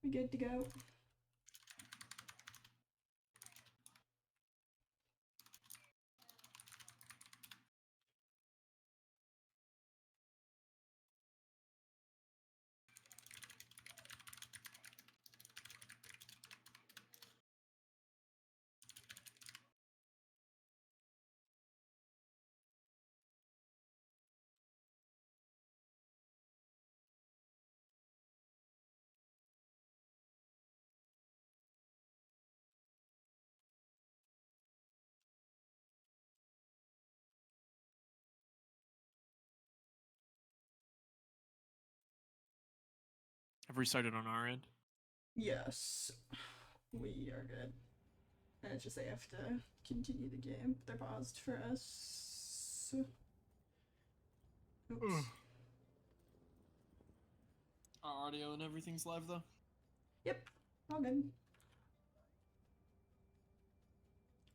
We good to go. Have we started on our end? Yes, we are good. And it's just they have to continue the game. They're paused for us. Oops. Our audio and everything's live though? Yep, all good.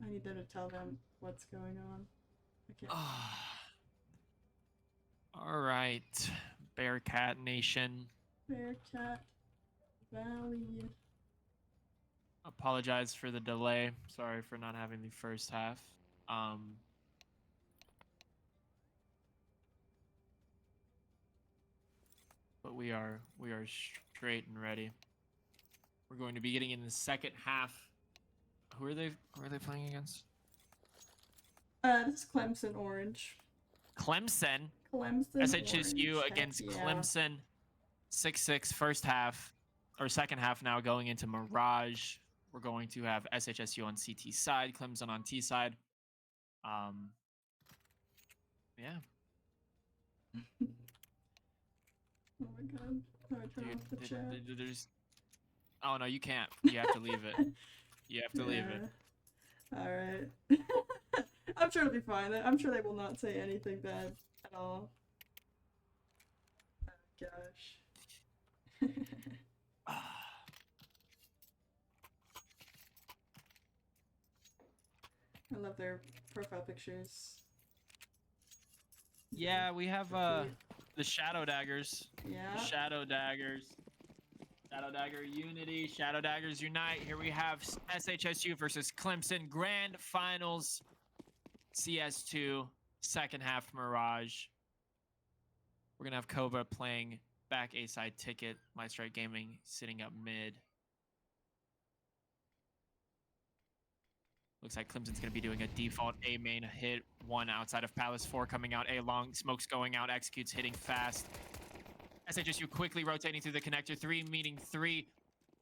I need them to tell them what's going on. Okay. All right, Bearcat Nation. Bearcat Valley. Apologize for the delay. Sorry for not having the first half. But we are straight and ready. We're going to be getting in the second half. Who are they playing against? This is Clemson Orange. Clemson. Clemson SHSU Orange. against Yeah. Clemson. 6-6 first half, or second half now going into Mirage. We're going to have SHSU on CT side, Clemson on T side. Yeah. Oh my god. How do I turn off the chat? There's... Oh no, you can't. You have to leave it. You have to leave it. Alright. I'm sure it'll be fine. I'm sure they will not say anything bad at all. Oh gosh. I love their profile pictures. Yeah, we have the Shadow Daggers. Yeah. The Shadow Daggers. Shadow Dagger Unity. Shadow Daggers Unite. Here we have SHSU versus Clemson Grand Finals. CS2 second half Mirage. We're gonna have Kova playing back A side ticket. My Strike Gaming sitting up mid. Looks like Clemson's going to be doing a default A main hit. One outside of Palace, 4 coming out A long. Smoke's going out, executes, hitting fast. SHSU quickly rotating through the connector. 3 meeting 3.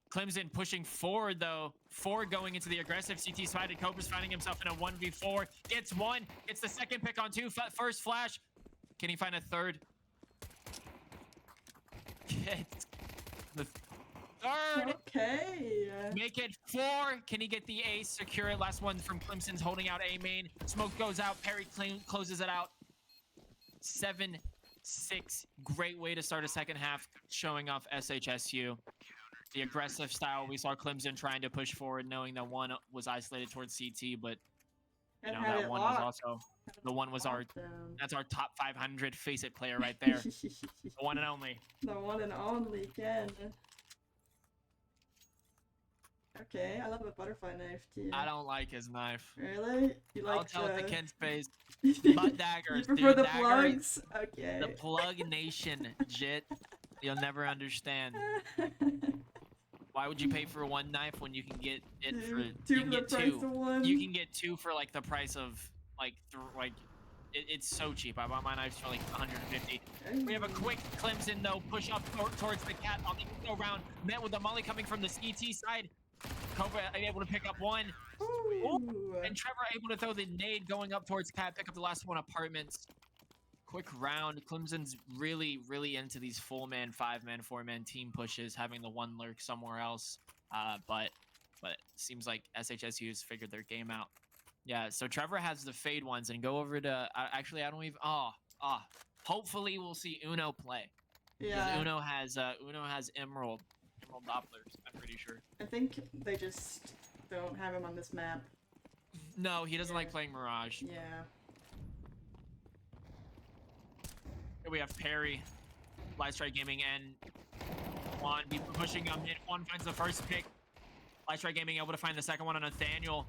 Clemson pushing forward though. 4 going into the aggressive CT side. Cobra's finding himself in a 1v4. Gets 1. Gets the second pick on 2. First flash. Can he find a third? Gets the third. Okay. Make it 4. Can he get the ace? Secure it. Last one from Clemson's holding out A main. Smoke goes out. Perry closes it out. 7-6. Great way to start a second half, showing off SHSU. The aggressive style we saw Clemson trying to push forward, knowing that one was isolated towards CT, but you know that one was also the one was our that's our top 500 face it player right there. The one and only. The one and only Ken. Okay, I love a butterfly knife too. I don't like his knife. Really? You like I'll tell it to Ken's face. Butt Butt daggers. You prefer dude, the daggers. plugs? Okay. The plug nation, Jit. You'll never understand. Why would you pay for one knife when you can get it for two you can for get the price of one? You can get 2 for like the price of like it's so cheap. I bought my knives for like 150. We have a quick Clemson though push up towards the cat on the go round. Met with the molly coming from the CT side. Cobra able to pick up 1. Ooh. And Trevor able to throw the nade going up towards cat. Pick up the last one apartments. Quick round. Clemson's really into these full man, 5-man, 4-man team pushes, having the one lurk somewhere else. But it seems like SHSU has figured their game out. Yeah, so Trevor has the fade ones and go over to actually I don't even hopefully we'll see Uno play. Yeah. Uno has Emerald Dopplers, I'm pretty sure. I think they just don't have him on this map. No, he doesn't like playing Mirage. Yeah. Here we have Perry, Live Strike Gaming, and Juan be pushing him in. Juan finds the first pick. Lightstrike Gaming able to find the second one on Nathaniel.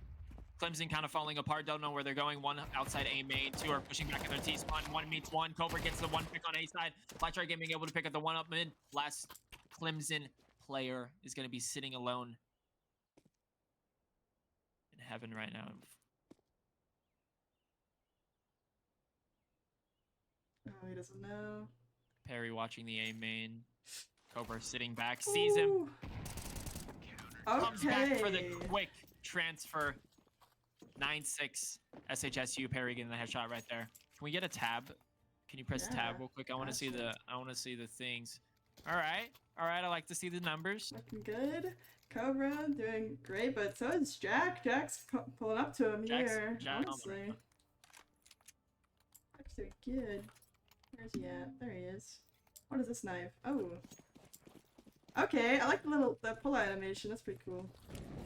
Clemson kind of falling apart, don't know where they're going. One outside A main, two are pushing back in their T spawn. One meets one. Cobra gets the one pick on A side. Lightstrike Gaming able to pick up the one up mid. Last Clemson player is going to be sitting alone in heaven right now. Oh, he doesn't know. Perry watching the A main. Cobra sitting back, sees him. Comes back for the quick transfer. 9-6 SHSU. Perry getting the headshot right there. Can we get a tab? Can you press tab real quick? I want to see the things. All right. I like to see the numbers. Looking good. Cobra doing great, but so is Jack. Jack's pulling up to him here. Honestly. Jack's doing good. Where's he at? There he is. What is this knife? Oh. Okay, I like the pull animation. That's pretty cool.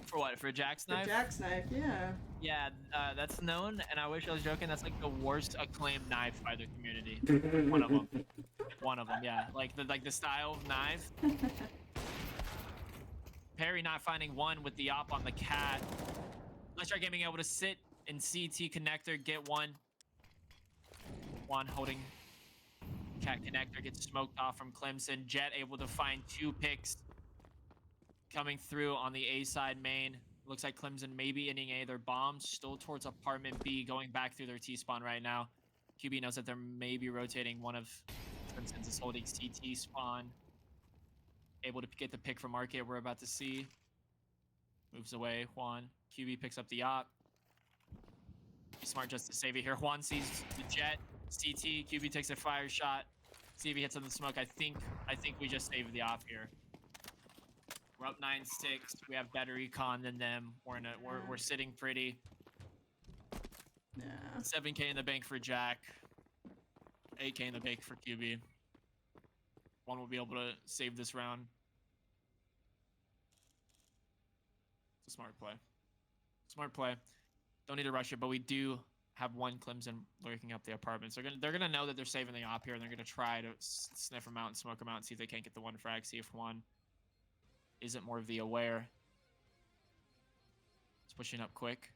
For what? For Jack's knife? For Jack's knife, yeah. Yeah, that's known, and I wish I was joking. That's like the worst acclaimed knife by the community. One of them. One of them, yeah. Like the style of knife. Perry not finding one with the op on the cat. Lightstrike Gaming able to sit in CT connector, get one. One holding cat connector, gets smoked off from Clemson. Jet able to find two picks coming through on the A side main. Looks like Clemson maybe ending A. Their bombs still towards apartment B, going back through their T spawn right now. QB knows that they're maybe rotating. One of Clemson's is holding CT spawn. Able to get the pick from market we're about to see. Moves away, Juan. QB picks up the op. He's smart just to save it here. Juan sees the jet. CT, QB takes a fire shot. See if he hits on the smoke. I think we just saved the off here. We're up 9-6. We have better econ than them. We're sitting pretty. Yeah. 7K in the bank for Jack. 8K in the bank for QB. One will be able to save this round. It's a smart play. Smart play. Don't need to rush it, but we do have one Clemson lurking up the apartments. They're gonna know that they're saving the op here, and they're gonna try to sniff them out and smoke them out and see if they can't get the one frag. See if one isn't more of the aware. It's pushing up quick.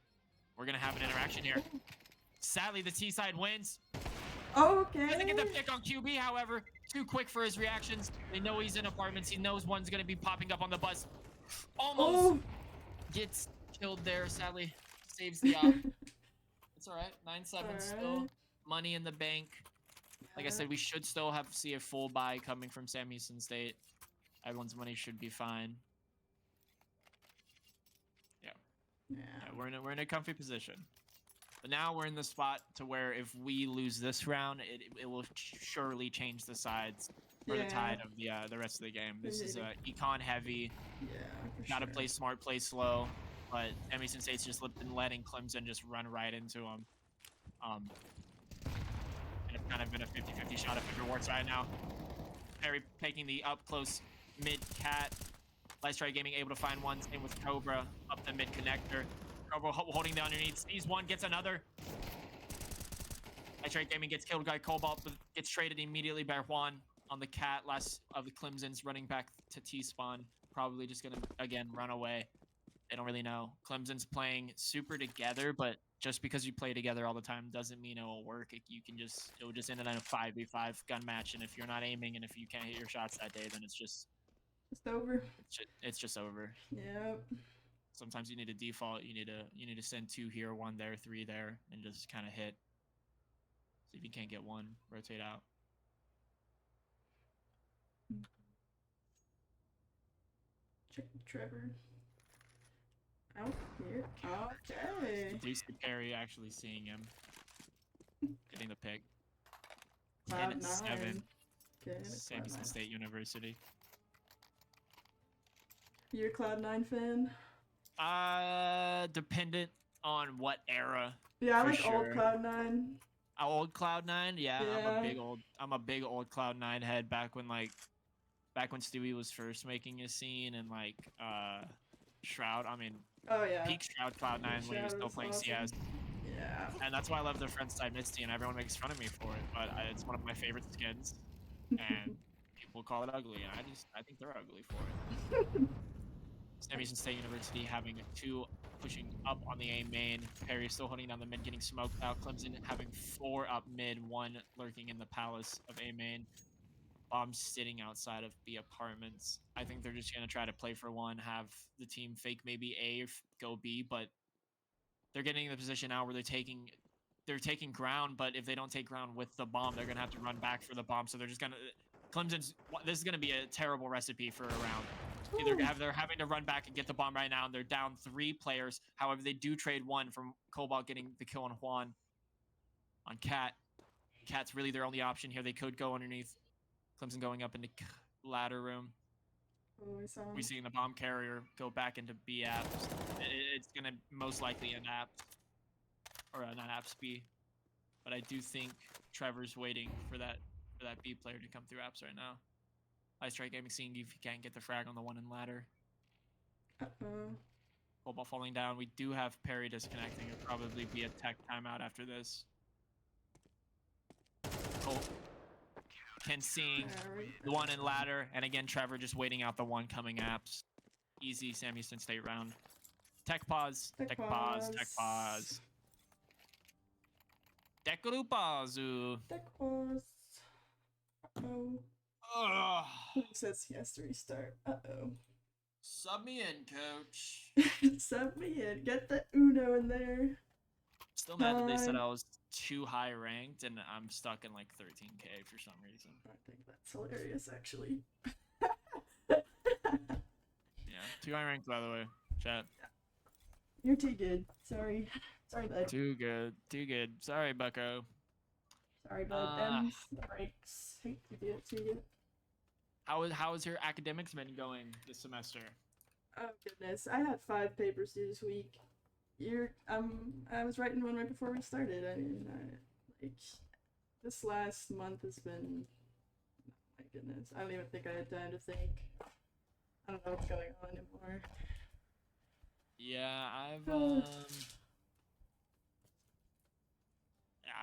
We're gonna have an interaction here. Sadly, the T side wins. Okay. Doesn't get the pick on QB, however. Too quick for his reactions. They know he's in apartments. He knows one's gonna be popping up on the bus. Almost gets killed there. Sadly, saves the op. It's all right. 9-7 still. Money in the bank. Like I said, we should still see a full buy coming from Sam Houston State. Everyone's money should be fine. Yeah, we're in a comfy position. But now we're in the spot to where if we lose this round, it will surely change the sides for the tide of the rest of the game. This is econ heavy. Yeah, Gotta play smart, play slow. But Sam Houston State's just been letting Clemson just run right into them. And it's kind of been a 50-50 shot if it rewards right now. Perry taking the up close mid cat. Lightstrike Gaming able to find one. Same with Cobra up the mid connector. Cobra holding the underneath. Sees one, gets another. Lightstrike Gaming gets killed by Cobalt, but gets traded immediately by Juan on the cat. Last of the Clemson's running back to T spawn. Probably just gonna again run away. They don't really know. Clemson's playing super together, but just because you play together all the time doesn't mean it will work. It will just end in a 5v5 gun match, and if you're not aiming and if you can't hit your shots that day, then it's just over. It's just over. Yep. Sometimes you need to default. You need to send 2 here, 1 there, 3 there, and just kind of hit. See if you can't get one. Rotate out. Check Trevor. Out here. Okay. Do you see Perry actually seeing him? Getting the pick. Cloud 10-7. Okay, Sam Houston State University. You're a Cloud9 fan? Dependent on what era. Yeah, I like old Cloud9. Old Cloud9? Yeah, Yeah. I'm a big old Cloud9 head back when Stewie was first making his scene and Shroud. I mean, peak Shroud Cloud9 when he was still playing awesome. CS. Yeah. And that's why I love their friend side Misty, and everyone makes fun of me for it. But it's one of my favorite skins, and We'll call it ugly. And I think they're ugly for it. Sam Houston State University having 2 pushing up on the A main. Perry still holding down the mid, getting smoked out. Clemson having 4 up mid, 1 lurking in the palace of A main. Bomb sitting outside of B apartments. I think they're just gonna try to play for one, have the team fake maybe A, go B, but they're getting in the position now where they're taking ground. But if they don't take ground with the bomb, they're gonna have to run back for the bomb. So they're just gonna this is gonna be a terrible recipe for a round. They're having to run back and get the bomb right now, and they're down 3 players. However, they do trade 1 from Cobalt getting the kill on Juan on Cat. Cat's really their only option here. They could go underneath. Clemson going up into ladder room. Oh, We're seeing the bomb carrier go back into B apps. It's gonna most likely end apps, or not apps B. But I do think Trevor's waiting for that B player to come through apps right now. I strike gaming, seeing if he can't get the frag on the one in ladder. Cobalt falling down. We do have Perry disconnecting. It'll probably be a tech timeout after this. Ken seeing the one in ladder, and again Trevor just waiting out the one coming apps. Easy Sam Houston State round. Tech pause. Tech pause. Tech pause. Deku pause. Tech pause. Ugh. It says he has to restart. Sub me in, coach. Sub me in. Get the Uno in there. Still mad that they said I was too high ranked and I'm stuck in like 13K for some reason. I think that's hilarious, actually. Yeah, too high ranked, by the way. Chat. You're too good. Sorry. Sorry, bud. Too good. Too good. Sorry, bucko. Sorry, bud. M's the breaks. Hate to do it to you. How is your academics been going this semester? Oh goodness, I had 5 papers due this week. I was writing one right before we started. I mean, like this last month has been, my goodness, I don't even think I had time to think. I don't know what's going on anymore. Yeah,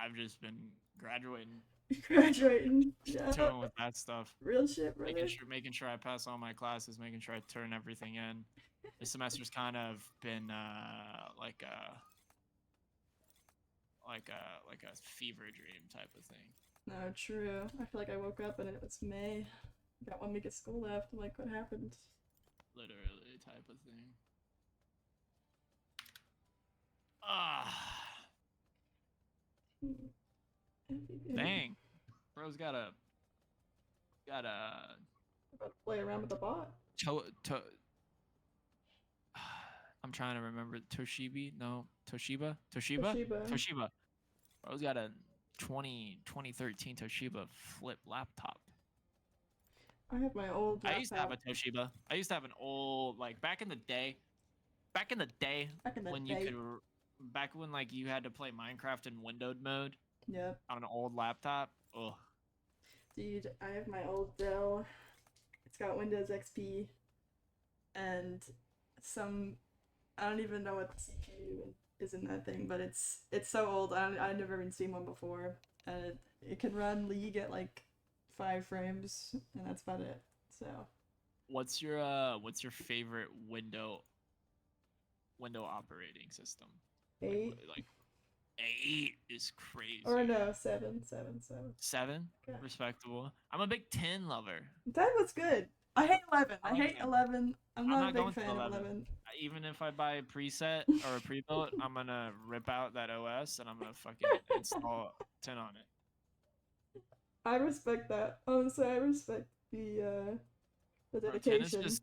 I've just been graduating. Graduating. Yeah. Doing with that stuff. Real shit, brother. Making sure I pass all my classes, making sure I turn everything in. This semester's kind of been like a fever dream type of thing. No, true. I feel like I woke up and it was May. Got 1 week of school left. I'm like, what happened? Literally type of thing. Ah. Dang. Bro's gotta about to play around with the bot. I'm trying to remember Toshiba. Bro's got a 2013 Toshiba flip laptop. I have my old laptop. I used to have a Toshiba. I used to have an old, like, back in the day back when like you had to play Minecraft in windowed mode. Yep. On an old laptop. Ugh. Dude, I have my old Dell. It's got Windows XP and I don't even know what the CPU is in that thing, but it's so old. I've never even seen one before, and it can run League at like 5 frames, and that's about it. So. What's your favorite window operating system? 8. Like 8 is crazy. Or no, 7. 7? Okay. Respectable. I'm a big 10 lover. 10 was good. I hate 11. I hate 11. I'm not a big fan of 11. Even if I buy a preset or a pre-built, I'm gonna rip out that OS and I'm gonna fucking install 10 on it. I respect that. Honestly, I respect the dedication. 10 is just,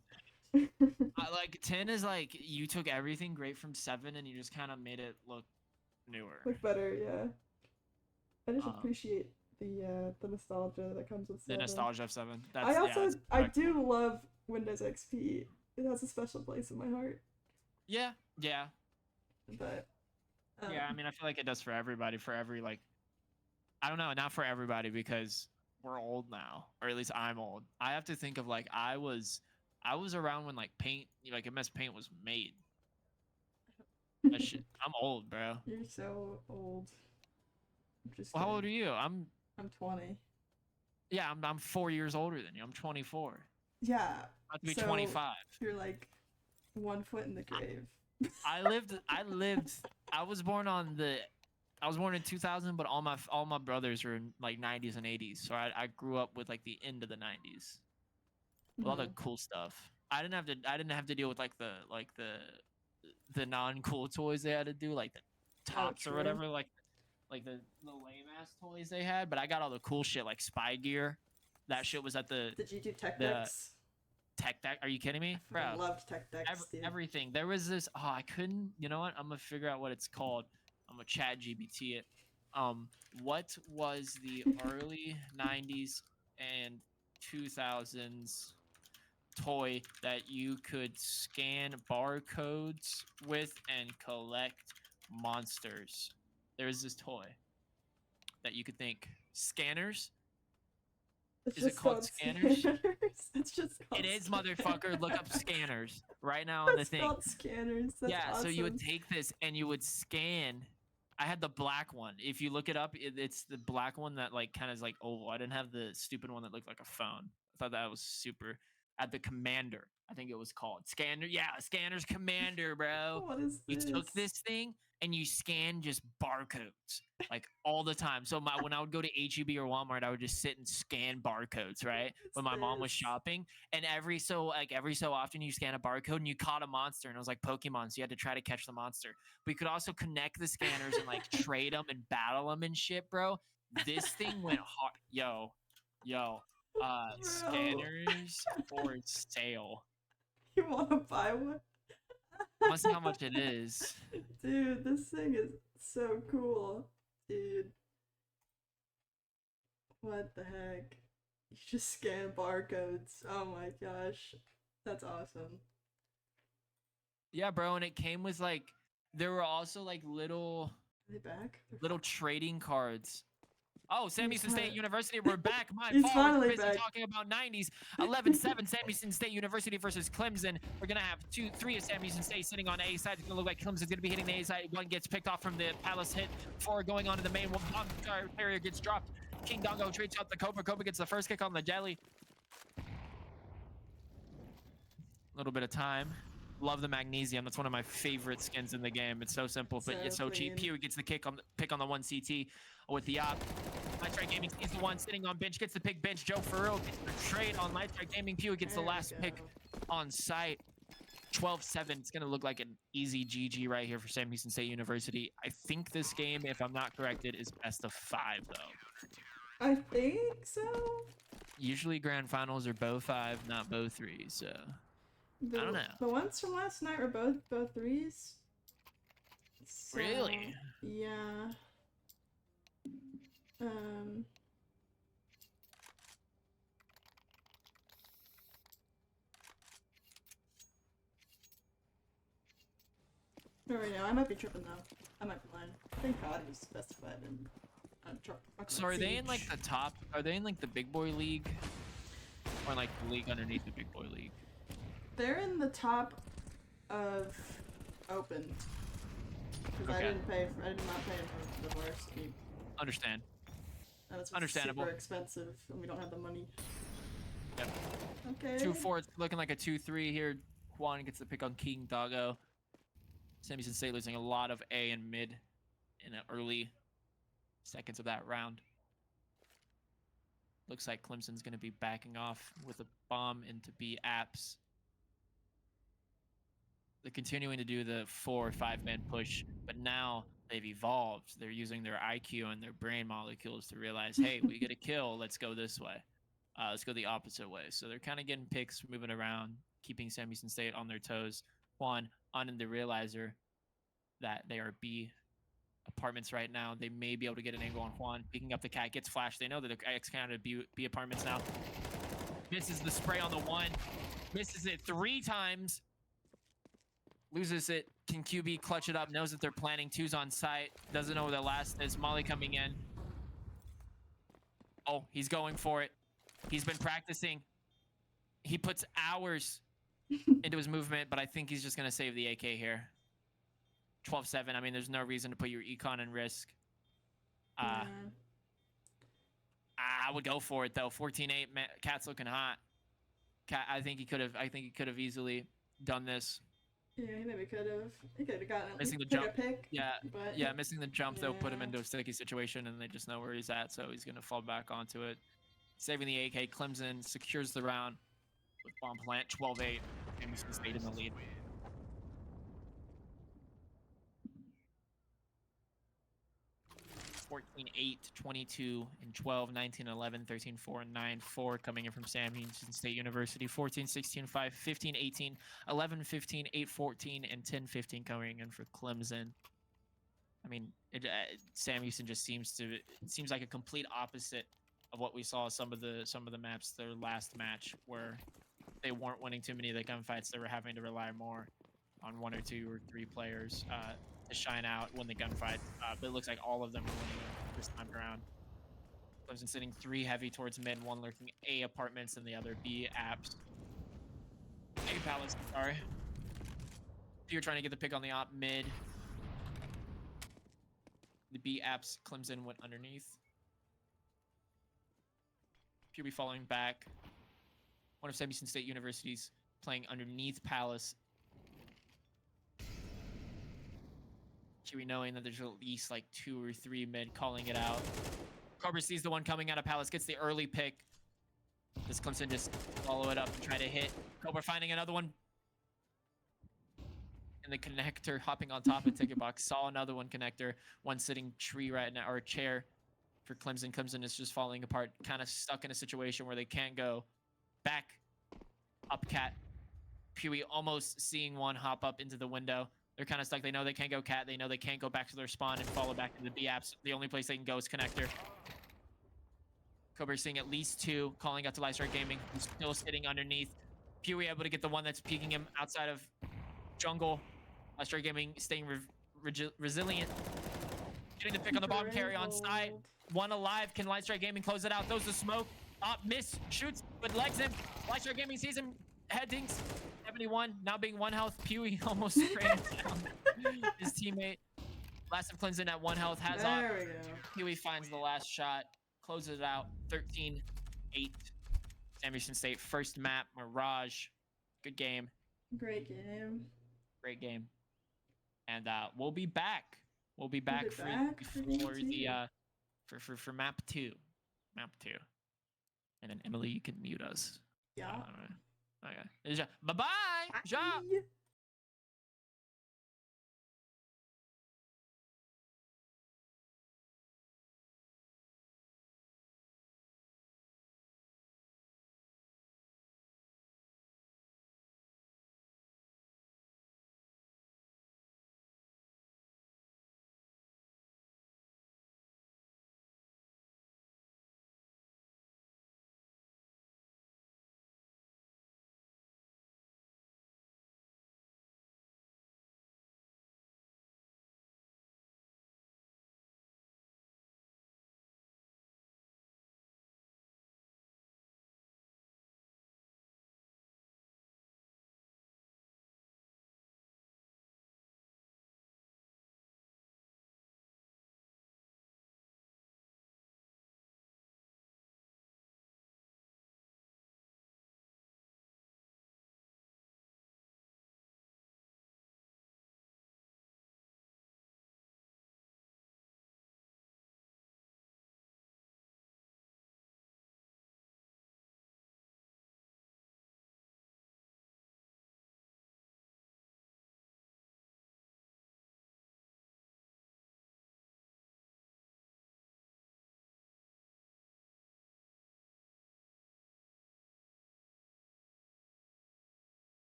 10 is like you took everything great from 7 and you just kind of made it look newer. Look better, yeah. I just appreciate the nostalgia that comes with 7. The nostalgia of 7. I do love Windows XP. It has a special place in my heart. Yeah. But yeah, I mean, I feel like it does for everybody. For every I don't know, not for everybody because we're old now, or at least I'm old. I have to think of like I was around when like Paint, like MS Paint was made. That shit, I'm old, bro. You're so old. Well, how old are you? I'm 20. Yeah, I'm 4 years older than you. I'm 24. Yeah. About to be So 25. you're like 1 foot in the grave. I was born in 2000, but all my brothers are in like 90s and 80s. So I grew up with like the end of the 90s with all the cool stuff. I didn't have to deal with like the non cool toys they had to do, like the Oh, tops or true. whatever, like the lame ass toys they had. But I got all the cool shit like spy gear. That shit was at the Did you do tech the decks? tech deck. Are you kidding me, I bro? fucking loved tech decks, dude. Everything. There was this. Oh, I couldn't. You know what? I'm gonna figure out what it's called. I'm gonna chat GBT it. What was the early 90s and 2000s toy that you could scan barcodes with and collect monsters? There's this toy that you could think scanners. It's Is it just called scanners? It's just called It is, scanners. motherfucker. Look up scanners right now on the It's thing. called scanners. That's Yeah, awesome. so you would take this and you would scan. I had the black one. If you look it up, it's the black one that like kind of is like oval. I didn't have the stupid one that looked like a phone. I thought that was super. At the Commander, I think it was called Scanner. Yeah, Scanner's Commander, bro. What is You this? took this thing and you scan just barcodes like all the time. So when I would go to HEB or Walmart, I would just sit and scan barcodes, right? When my mom was shopping, and every so often you scan a barcode and you caught a monster, and it was like Pokemon, so you had to try to catch the monster. But you could also connect the scanners and like trade them and battle them and shit, bro. This thing went hard, yo. Scanners for sale. You want to buy one? Let's see how much it is. Dude, this thing is so cool. Dude. What the heck? You just scan barcodes. Oh my gosh. That's awesome. Yeah, bro, and it came with like there were also like little Are they back? little trading cards. Oh, Sam Houston State University, we're back. My He's fault. finally We're busy back. talking about 90s. 11-7, Sam Houston State University versus Clemson. We're going to have 3 of Sam Houston State sitting on A side. It's going to look like Clemson's going to be hitting the A side. One gets picked off from the Palace hit. 4 going on to the main. One carrier gets dropped. King Dongo trades out the Cobra. Cobra gets the first kick on the jelly. A little bit of time. Love the magnesium. That's one of my favorite skins in the game. It's so simple, but it's so cheap. Pew gets the pick on the 1 CT with the op. Lightstrike Gaming sees the one sitting on bench, gets the pick bench. Joe Farrell gets the trade on Lightstrike Gaming. Pew gets the last pick on site. 12-7. It's going to look like an easy GG right here for Sam Houston State University. I think this game, if I'm not corrected, is best of 5, though. I think so. Usually grand finals are bow 5, not bow 3, so... I don't know. The ones from last night were both threes. So, really? Yeah. Oh, yeah, I might be tripping though. I might be lying. I think God was specified in. So are they in like the top? Are they in like the big boy league, or like the league underneath the big boy league? They're in the top of open. Because Okay. I did not pay for the varsity. Understand. And it's Understandable. super expensive, and we don't have the money. Yep. Okay. 2-4. It's looking like a 2-3 here. Juan gets the pick on King Doggo. Sam Houston State losing a lot of A and mid in the early seconds of that round. Looks like Clemson's going to be backing off with a bomb into B apps. They're continuing to do the 4 or 5-man push, but now they've evolved. They're using their IQ and their brain molecules to realize, hey, we get a kill. Let's go this way. Let's go the opposite way. So they're kind of getting picks, moving around, keeping Sam Houston State on their toes. Juan on the realizer that they are B apartments right now. They may be able to get an angle on Juan. Picking up the cat, gets flashed. They know that they're X-counted B apartments now. Misses the spray on the 1. Misses it 3 times. Loses it. Can QB clutch it up? Knows that they're planning. 2's on site. Doesn't know where the last is. Molly coming in. Oh, he's going for it. He's been practicing. He puts hours into his movement, but I think he's just going to save the AK here. 12-7. I mean, there's no reason to put your econ in risk. I would go for it though. 14-8. Cat's looking hot. Cat, I think he could have. I think he could have easily done this. Yeah, he maybe could have. He could have gotten Missing the pick jump. a pick. Yeah, But yeah, missing the jump though put him yeah. into a sticky situation, and they just know where he's at, so he's gonna fall back onto it. Saving the AK, Clemson secures the round with bomb plant. 12-8. And Michigan State in the lead. 14-8, 22 and 12, 19, 11, 13, 4, and 9, 4 coming in from Sam Houston State University. 14, 16, 5, 15, 18, 11, 15, 8, 14, and 10, 15 coming in for Clemson. I mean, Sam Houston just seems like a complete opposite of what we saw some of the maps their last match, where they weren't winning too many of the gunfights. They were having to rely more on 1 or 2 or 3 players to shine out, win the gunfight. But it looks like all of them are winning this time around. Clemson sitting 3 heavy towards mid, 1 lurking A apartments and the other B apps. A palace, sorry. You're trying to get the pick on the op mid. The B apps, Clemson went underneath. Pew following back. One of Sam Houston State University's playing underneath Palace. Chewy knowing that there's at least like 2 or 3 mid calling it out. Cobra sees the one coming out of Palace, gets the early pick. Does Clemson just follow it up and try to hit? Cobra finding another one. And the connector hopping on top of ticket box. Saw another one connector. One sitting tree right now, or a chair for Clemson. Clemson is just falling apart, kind of stuck in a situation where they can't go back up cat. Pewy almost seeing one hop up into the window. They're kind of stuck. They know they can't go cat. They know they can't go back to their spawn and follow back to the B apps. The only place they can go is connector. Cobra seeing at least 2, calling out to Lifestrike Gaming, who's still sitting underneath. Pewy able to get the one that's peeking him outside of jungle. Lifestrike Gaming staying resilient. Getting the pick on the bomb carry on site. 1 alive. Can Lifestrike Gaming close it out? Throws the smoke. Up, miss, shoots, but legs him. Lifestrike Gaming sees him. Headings. 71, now being 1 health. Pewy almost spraying down his teammate. Last of Clemson at 1 health. Has on. There we go. Pewy finds the last shot. Closes it out. 13-8. Sam Houston State. First map. Mirage. Good game. Great game. Great game. And we'll be back. We'll be back for map 2. Map 2. And then Emily, you can mute us. Yeah. Okay. Bye-bye. Ja.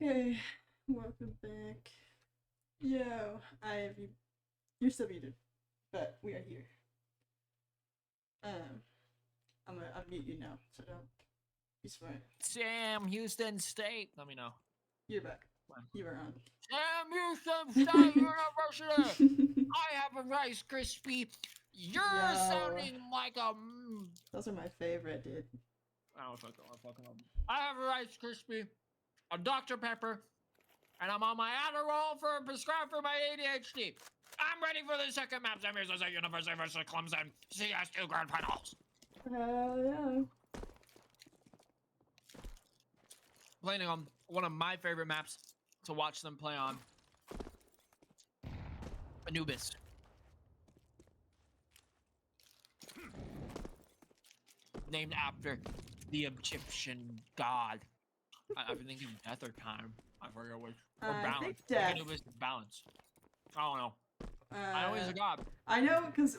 Okay, welcome back. Yo, you're still muted, but we are here. I'm gonna unmute you now, so don't be smart. Sam Houston State. Let me know. You're back. You are on. Sam Houston State University. I have a Rice Krispie. You're sounding like a. Those are my favorite, dude. I have a Rice Krispie, a Dr. Pepper, and I'm on my Adderall prescribed for my ADHD. I'm ready for the second map. Sam Houston State University versus Clemson CS2 Grand Finals. Yeah. Playing on one of my favorite maps to watch them play on. Anubis. Named after the Egyptian god. I've been thinking death or time. I forget which. Or balance. I think death. Anubis is balance. I don't know. I know he's a god. I know because,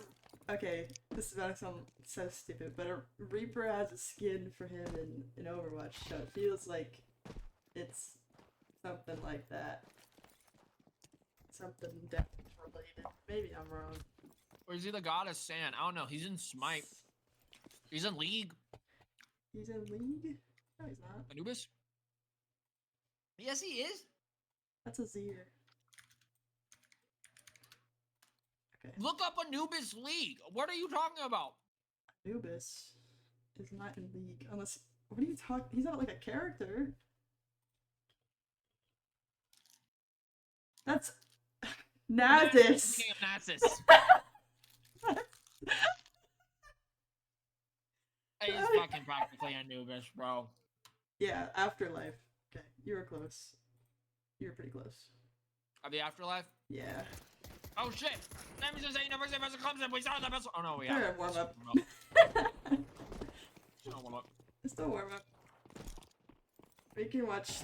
okay, this is about to sound so stupid, but a Reaper has a skin for him in Overwatch, so it feels like it's something like that. Something death related. Maybe I'm wrong. Or is he the god of sand? I don't know. He's in Smite. He's in League. He's in League? No, he's not. Anubis? Yes, he is. That's a Zir. Okay. Look up Anubis League. What are you talking about? Anubis is not in League. Unless, what are you talking? He's not like a character. That's Nasus. King of Nasus. He's fucking practically Anubis, bro. Yeah, Afterlife. Okay, you were close. You were pretty close. Of the Afterlife? Yeah. Oh shit! That means the University versus Clemson. We saw the best. Oh no, we Alright, have warm up. Warm up. Still warm up. We can watch.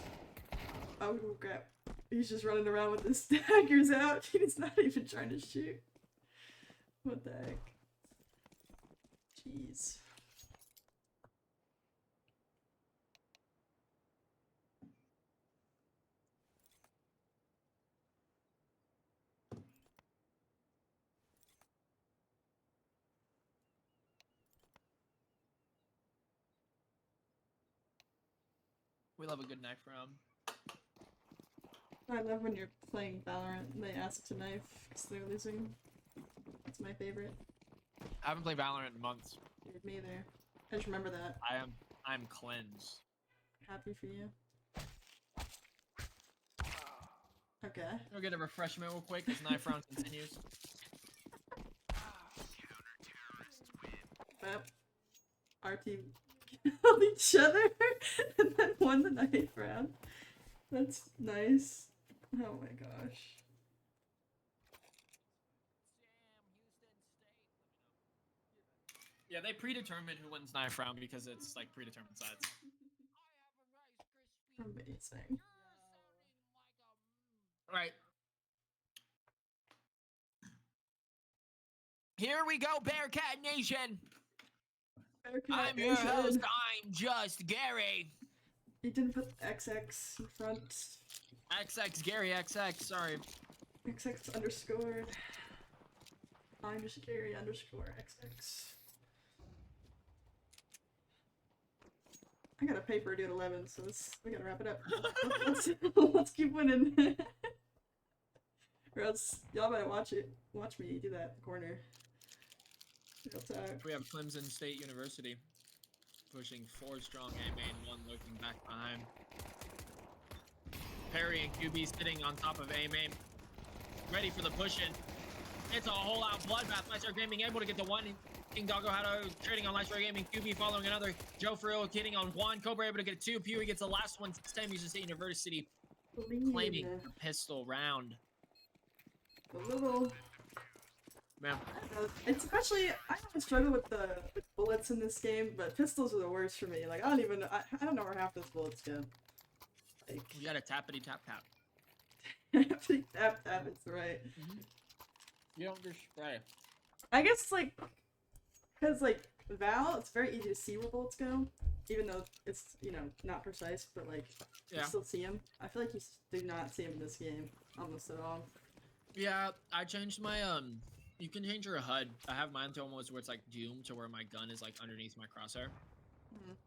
Oh crap! He's just running around with his daggers out. He's not even trying to shoot. What the heck? Jeez. We love a good knife round. I love when you're playing Valorant and they ask to knife because they're losing. That's my favorite. I haven't played Valorant in months. Me either. I just remember that. I'm cleansed. Happy for you. Okay. We'll get a refreshment real quick as knife round continues. Well, our team killed each other and then won the knife round. That's nice. Oh my gosh. Yeah, they predetermine who wins knife round because it's like predetermined sides. Amazing. Right. Here we go, Bearcat Nation. Bearcat I'm your host. I'm just Gary. You didn't put XX in front. XX Gary XX. Sorry. XX underscore. I'm just Gary underscore XX. I got a paper due at 11, so we gotta wrap it up. Let's keep winning. Or else y'all better watch me do that corner. Real talk. We have Clemson State University pushing 4 strong A main, 1 looking back behind. Perry and QB sitting on top of A main, ready for the push in. It's a whole out bloodbath. Lightstar Gaming able to get the 1. King Doggo Hato trading on Lightstar Gaming. QB following another. Joe Ferrillo hitting on 1. Cobra able to get 2. Pewee gets the last one. Sam Houston State University claiming the pistol round. A little. Man. It's especially, I always struggle with the bullets in this game, but pistols are the worst for me. Like, I don't know where half those bullets go. Like, You got a tappity tap tap. tap, it's right. You don't just spray. I guess it's like, because like, Val, it's very easy to see where bullets go. even though it's, you know, not precise, but like, you Yeah. still see him. I feel like you do not see him in this game almost at all. Yeah, I changed my you can change your HUD. I have mine to almost where it's like doomed to where my gun is like underneath my crosshair.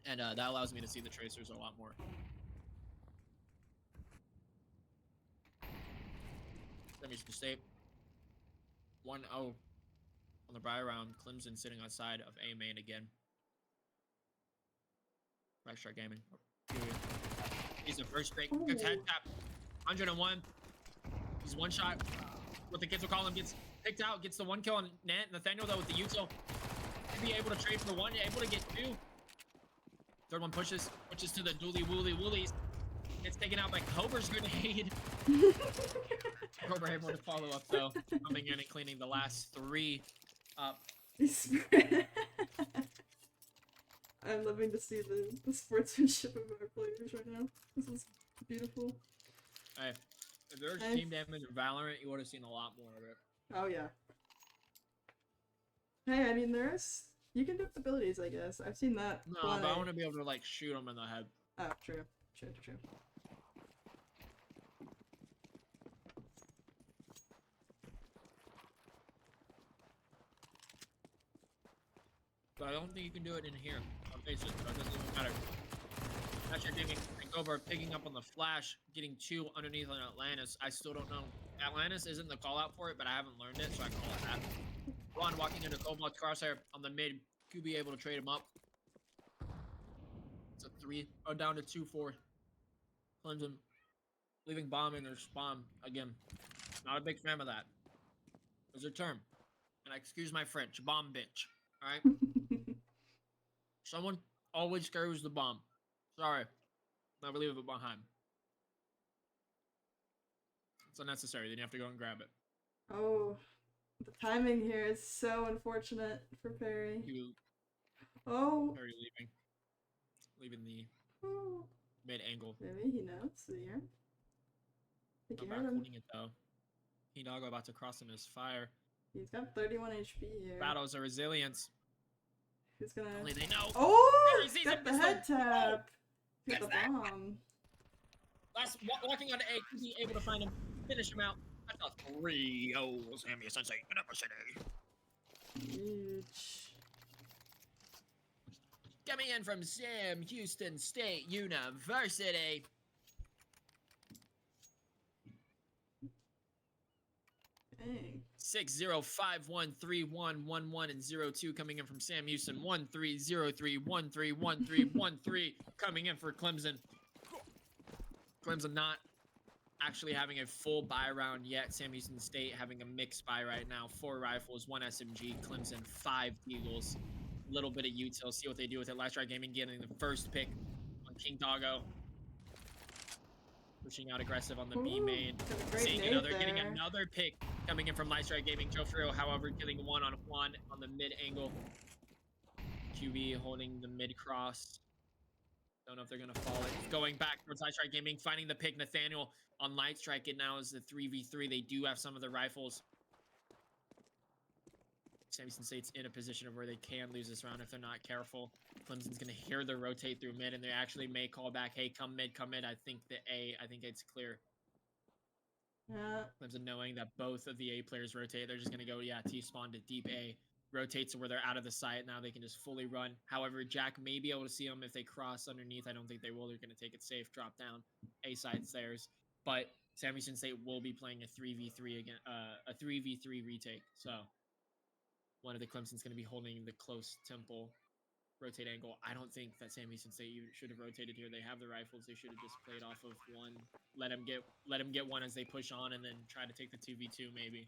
And that allows me to see the tracers a lot more. SHSU State 1-0 on the bye round. Clemson sitting outside of A main again. Right Strike Gaming. He's the first pick. Good head tap. 101. He's one shot. What the kids will call him, gets picked out, gets the one kill on Nathaniel though with the util. To be able to trade for one, able to get two. Third one pushes to the dually woolies. It's taken out by Cobra's grenade. Cobra able to follow up though, coming in and cleaning the last three up. I'm loving to see the sportsmanship of our players right now. This is beautiful. Hey, if there's team damage in Valorant, you would have seen a lot more of it. Oh yeah. Hey, I mean, you can do abilities, I guess. I've seen that. No, but I want to be able to like shoot them in the head. Oh, true. But I don't think you can do it in here. On faces, but it doesn't even matter. That's your digging. Over picking up on the flash, getting two underneath on Atlantis. I still don't know. Atlantis isn't the call out for it, but I haven't learned it, so I call it that. Ron walking into Cobalt's crosshair on the mid. QB able to trade him up. It's a 3. Oh, down to 2-4. Clemson leaving bomb in their spawn again. Not a big fan of that. There's a term, and excuse my French, bomb bitch. All right. Someone always carries the bomb. Sorry, never leave it behind. It's unnecessary. Then you have to go and grab it. Oh, the timing here is so unfortunate for Perry. Oh. Perry leaving the mid angle. Maybe he knows. Yeah. I'm back holding it though. Hidalgo about to cross in his fire. He's got 31 HP here. Battles of resilience. Who's gonna? Only they know. Oh! Got the head tap. Got the bomb. Last walking onto A, could be able to find him, finish him out. That's a 3-0 Sammy Sensei University. Huge. Coming in from Sam Houston State University. Dang. 6-0-5-1-3-1-1-1 and 0-2 coming in from Sam Houston. 1-3-0-3-1-3-1-3-1-3 coming in for Clemson. Clemson not actually having a full buy round yet. Sam Houston State having a mixed buy right now. 4 rifles, 1 SMG. Clemson 5 Eagles. A little bit of util. See what they do with it. Last Strike Gaming getting the first pick on King Doggo. Pushing out aggressive on the B main. Seeing getting another pick coming in from Light Strike Gaming. Joe Frio, however, killing one on the mid angle. QB holding the mid cross. Don't know if they're gonna fall it. Going back towards Light Strike Gaming, finding the pick. Nathaniel on Light Strike. It now is the 3v3. They do have some of the rifles. Sam Houston State's in a position of where they can lose this round if they're not careful. Clemson's going to hear the rotate through mid, and they actually may call back, hey, come mid, come mid. I think it's clear. Yeah. Clemson knowing that both of the A players rotate, they're just going to go, yeah, T-spawn to deep A. Rotate to where they're out of the sight. Now they can just fully run. However, Jack may be able to see them if they cross underneath. I don't think they will. They're going to take it safe, drop down. A side's theirs. But Sam Houston State will be playing a 3v3 again, a 3v3 retake. So one of the Clemson's going to be holding the close temple rotate angle. I don't think that Sam Houston State should have rotated here. They have the rifles. They should have just played off of one. Let him get one as they push on, and then try to take the 2v2 maybe.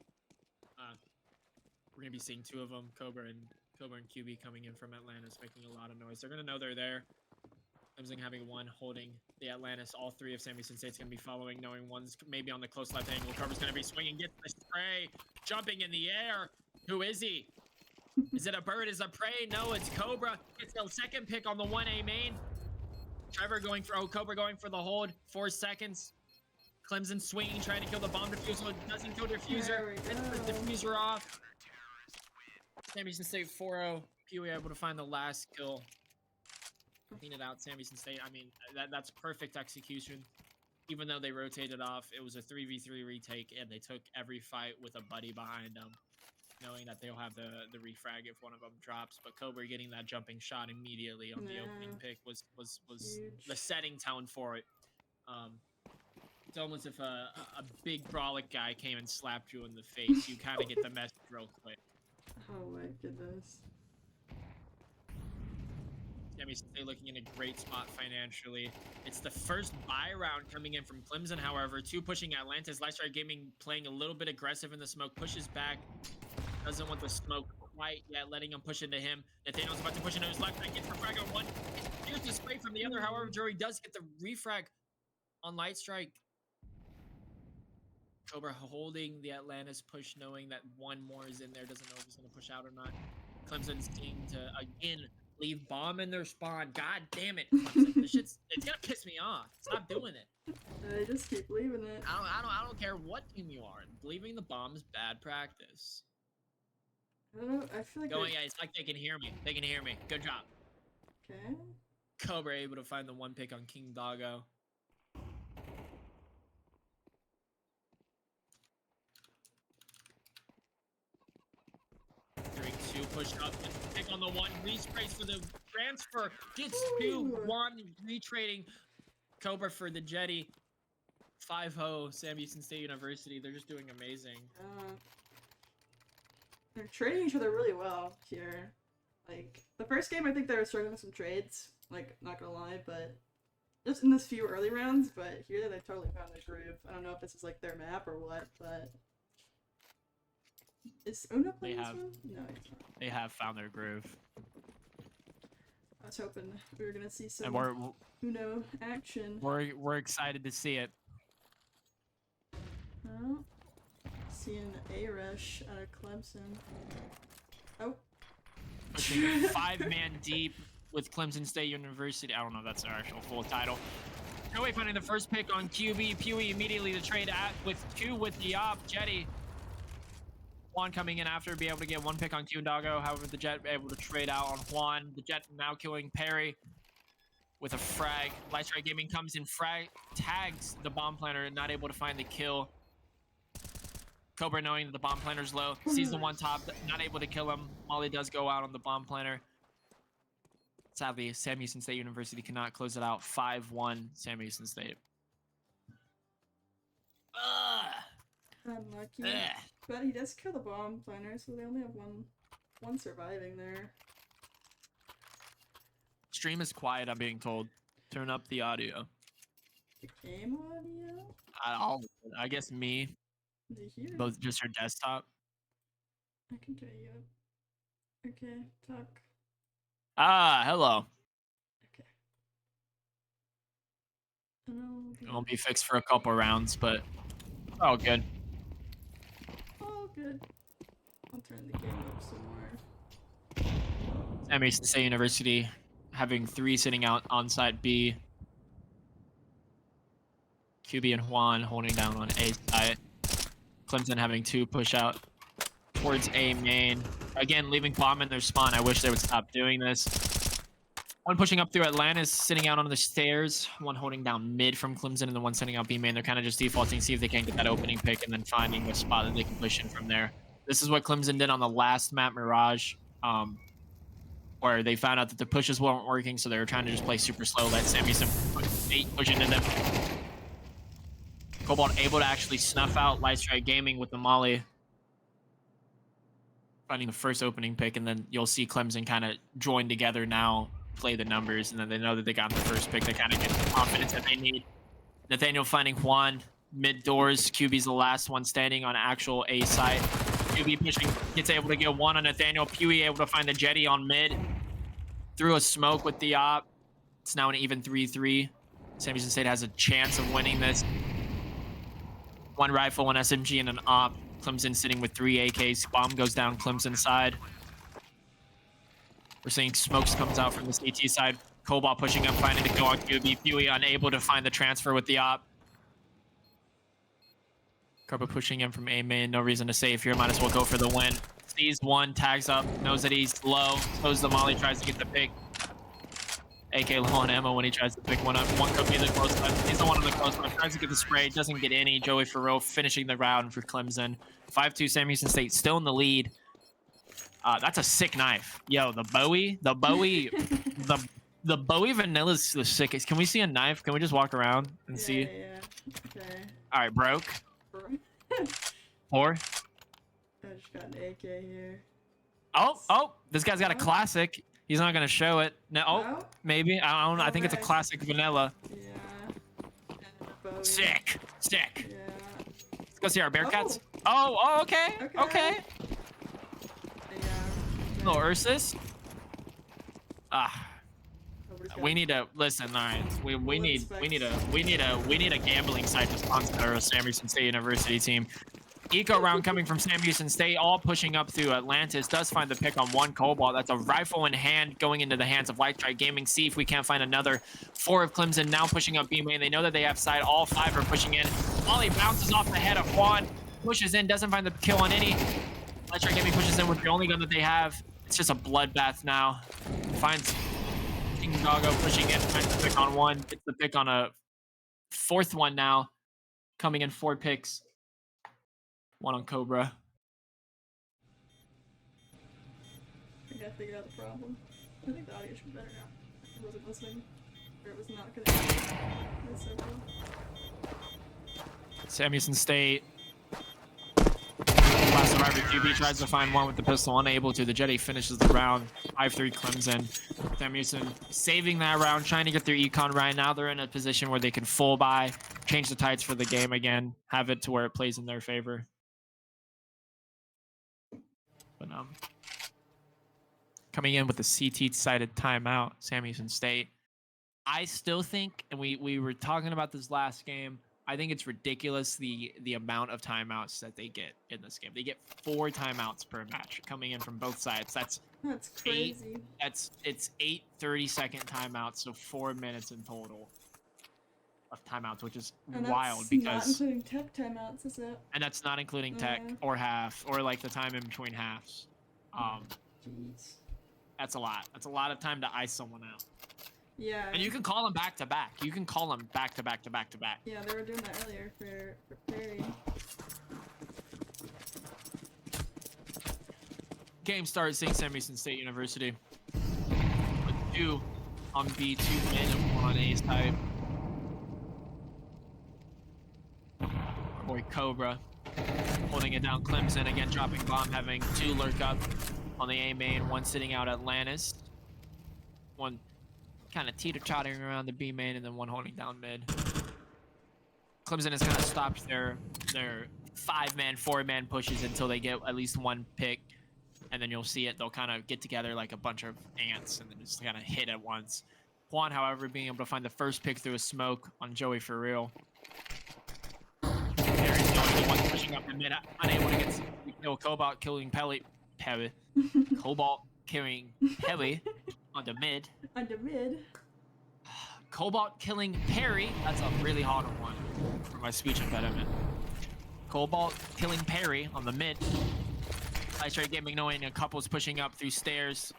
We're going to be seeing 2 of them, Cobra and QB coming in from Atlantis, making a lot of noise. They're going to know they're there. Clemson having one holding the Atlantis. All 3 of Sam Houston State's going to be following, knowing one's maybe on the close left angle. Cobra's going to be swinging, gets the spray, jumping in the air. Who is he? Is it a bird? Is it a prey? No, it's Cobra. It's the second pick on the 1A main. Trevor going for Cobra going for the hold. 4 seconds. Clemson swinging, trying to kill the bomb diffuser. Doesn't kill diffuser. Gets the diffuser off. Sam Houston State 4-0. Pee-wee able to find the last kill. clean it out. Sam Houston State, I mean, that's perfect execution. Even though they rotated off, it was a 3v3 retake, and they took every fight with a buddy behind them, knowing that they'll have the refrag if one of them drops. But Cobra getting that jumping shot immediately on the opening pick was Huge. the setting tone for it. It's almost if a big brolic guy came and slapped you in the face. You kind of get the message real quick. Oh my goodness. I mean, they're looking in a great spot financially. It's the first buy round coming in from Clemson, however. 2 pushing Atlantis. Lightstar Gaming playing a little bit aggressive in the smoke. Pushes back. Doesn't want the smoke quite yet, letting him push into him. Nathaniel's about to push into his left. And gets the frag on one. Here's the spray from the other. However, Joey does get the refrag on Lightstrike. Cobra holding the Atlantis push, knowing that one more is in there. Doesn't know if he's going to push out or not. Clemson's team to, again, leave bomb in their spawn. God damn it, Clemson. This shit's, it's gonna piss me off. Stop doing it. I just keep leaving it. I don't care what team you are. Leaving the bomb is bad practice. I don't know. I feel like. Yeah, it's like they can hear me. They can hear me. Good job. Okay. Cobra able to find the 1 pick on King Doggo. Drake 2 push up and pick on the 1. Resprays for the transfer. Gets 2-1 retrading. Cobra for the Jetty. 5-0 Sam Houston State University. They're just doing amazing. They're trading each other really well here. Like, the first game I think they were struggling with some trades. Like, not gonna lie, but just in this few early rounds, but here they totally found their groove. I don't know if this is like their map or what, but is Una playing this one? No, he's not. They have found their groove. I was hoping we were gonna see some And Uno action. we're excited to see it. Oh, seeing a rush out of Clemson. Oh. Pushing 5-man deep with Clemson State University. I don't know if that's their actual full title. Joey finding the first pick on QB. Pewee immediately to trade at with 2 with the op. Jetty. Juan coming in after, be able to get 1 pick on Q Doggo. However, the Jet able to trade out on Juan. The Jet now killing Perry with a frag. Lightstrike Gaming comes in, frag tags the bomb planner, not able to find the kill. Cobra knowing that the bomb planner's low, sees the 1 top, not able to kill him. Molly does go out on the bomb planner. Sadly, Sam Houston State University cannot close it out. 5-1 Sam Houston State. Unlucky. But he does kill the bomb planner, so they only have one surviving there. Stream is quiet, I'm being told. Turn up the audio. The game audio? I guess me. They hear Both just your desktop. I can turn you up. Okay, talk. Hello. Okay. Hello. It won't be fixed for a couple rounds, but oh, good. Oh, good. I'll turn the game up some more. Sam Houston State University having 3 sitting out on side B. QB and Juan holding down on A side. Clemson having 2 push out towards A main. Again, leaving bomb in their spawn. I wish they would stop doing this. 1 pushing up through Atlantis, sitting out on the stairs. 1 holding down mid from Clemson, and the 1 sending out B main. They're kind of just defaulting, see if they can get that opening pick, and then finding a spot that they can push in from there. This is what Clemson did on the last map, Mirage, where they found out that the pushes weren't working, so they were trying to just play super slow, let Sam Houston push into them. Cobalt able to actually snuff out Lightstrike Gaming with the molly. Finding the first opening pick, and then you'll see Clemson kind of join together now, play the numbers, and then they know that they got the first pick. They kind of get the confidence that they need. Nathaniel finding Juan mid doors. QB's the last one standing on actual A side. QB pushing, gets able to get 1 on Nathaniel. Pewee able to find the Jetty on mid. Through a smoke with the op. It's now an even 3-3. Sam Houston State has a chance of winning this. 1 rifle, 1 SMG, and an op. Clemson sitting with 3 AKs. Bomb goes down Clemson side. We're seeing smokes comes out from the CT side. Cobalt pushing up, finding the kill on QB. Pewee unable to find the transfer with the op. Cobra pushing in from A main. No reason to save here. Might as well go for the win. Sees 1, tags up, knows that he's low. Throws the molly, tries to get the pick. AK low on ammo when he tries to pick one up. One could be the close left. He's the one on the close left. Tries to get the spray. Doesn't get any. Joey Farrell finishing the round for Clemson. 5-2 Sam Houston State still in the lead. That's a sick knife. Yo, the Bowie, the Bowie vanilla is the sickest. Can we see a knife? Can we just walk around and see? Yeah. Okay. All right, broke. 4. I just got an AK here. Oh, this guy's got a classic. He's not gonna show it. No, maybe. I don't know. I think it's a classic vanilla. Yeah. Sick. Yeah. Let's go see our Bearcats. Oh, okay. Yeah. Little Ursus. We need to listen. All right, we need a gambling site to sponsor our Sam Houston State University team. Eco round coming from Sam Houston State, all pushing up through Atlantis. Does find the pick on one Cobalt. That's a rifle in hand going into the hands of Light Strike Gaming. See if we can't find another. 4 of Clemson now pushing up B main. They know that they have side. All 5 are pushing in. Molly bounces off the head of Juan, pushes in, doesn't find the kill on any. Light Strike Gaming pushes in with the only gun that they have. It's just a bloodbath now. Finds King Doggo pushing in, finds the pick on 1. Gets the pick on a 4th one now. Coming in 4 picks. 1 on Cobra. I think I figured out the problem. I think the audio should be better now. I wasn't listening. Or it was not connected. That's so cool. Sam Houston State. Last survivor QB tries to find 1 with the pistol, unable to. The Jetty finishes the round. 5-3 Clemson. Sam Houston saving that round, trying to get their econ right. Now they're in a position where they can full buy, change the tides for the game again, have it to where it plays in their favor. But coming in with a CT-sided timeout, Sam Houston State. I still think, and we were talking about this last game, I think it's ridiculous the amount of timeouts that they get in this game. They get 4 timeouts per match coming in from both sides. That's crazy. It's 8 30-second timeouts, so 4 minutes in total of timeouts, which is wild because not including tech timeouts, is it? And that's not including tech or half or like the time in between halves. Jeez. That's a lot. That's a lot of time to ice someone out. Yeah. And you can call them back to back. You can call them back to back to back to back. Yeah, they were doing that earlier for Perry. Game starts, St. Sam Houston State University. With 2 on B, 2 mid, and 1 on A side. Our boy Cobra holding it down. Clemson again, dropping bomb, having 2 lurk up on the A main, 1 sitting out Atlantis, 1 kind of teeter-tottering around the B main, and then 1 holding down mid. Clemson has kind of stopped their 5-man, 4-man pushes until they get at least 1 pick, and then you'll see it. They'll kind of get together like a bunch of ants and then just kind of hit at once. Juan, however, being able to find the first pick through a smoke on Joey for real. Perry's the one pushing up the mid, unable to get the kill. Cobalt killing Pelly. Cobalt killing Pelly on the mid. On the mid. Cobalt killing Perry. That's a really hard one for my speech impediment. Cobalt killing Perry on the mid. Light Strike Gaming knowing a couple's pushing up through stairs.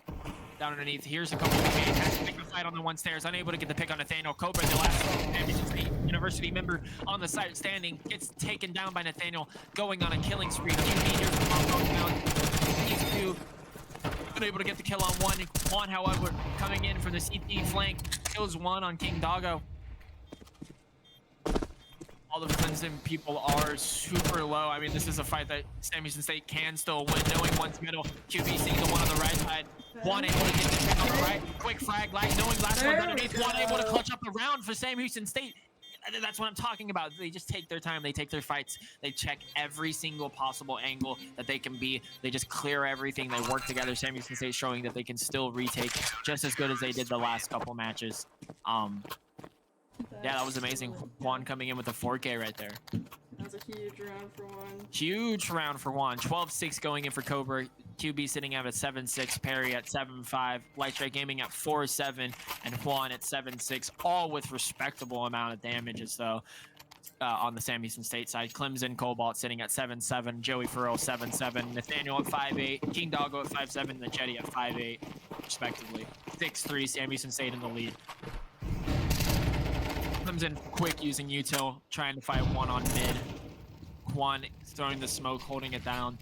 Down underneath. Here's a couple of games. Has to pick the fight on the 1 stairs. Unable to get the pick on Nathaniel. Cobra, the last Sam State University member on the side standing. Gets taken down by Nathaniel. Going on a killing spree. QB, here's the bomb going down. These 2 unable to get the kill on 1. Juan, however, coming in from the CT flank. Kills 1 on King Doggo. All the Clemson people are super low. I mean, this is a fight that Sam Houston State can still win, knowing 1's middle. QB seeing the 1 on the right side. 1 able to get the pick on the right. Quick frag, like knowing last one's underneath. 1 able to clutch up the round for Sam Houston State. That's what I'm talking about. They just take their time. They take their fights. They check every single possible angle that they can be. They just clear everything. They work together. Sam Houston State showing that they can still retake just as good as they did the last couple matches. Yeah, that was amazing. Juan coming in with a 4K right there. That was a huge round for Juan. Huge round for Juan. 12-6 going in for Cobra. QB sitting out at 7-6. Perry at 7-5. Light Strike Gaming at 4-7. And Juan at 7-6. All with respectable amount of damages, though. On the Sam Houston State side. Clemson Cobalt sitting at 7-7. Joey Farrell 7-7. Nathaniel at 5-8. King Doggo at 5-7. The Jetty at 5-8. respectively. 6-3, Sam Houston State in the lead. Clemson quick using util, trying to fight one on mid. Quan throwing the smoke, holding it down.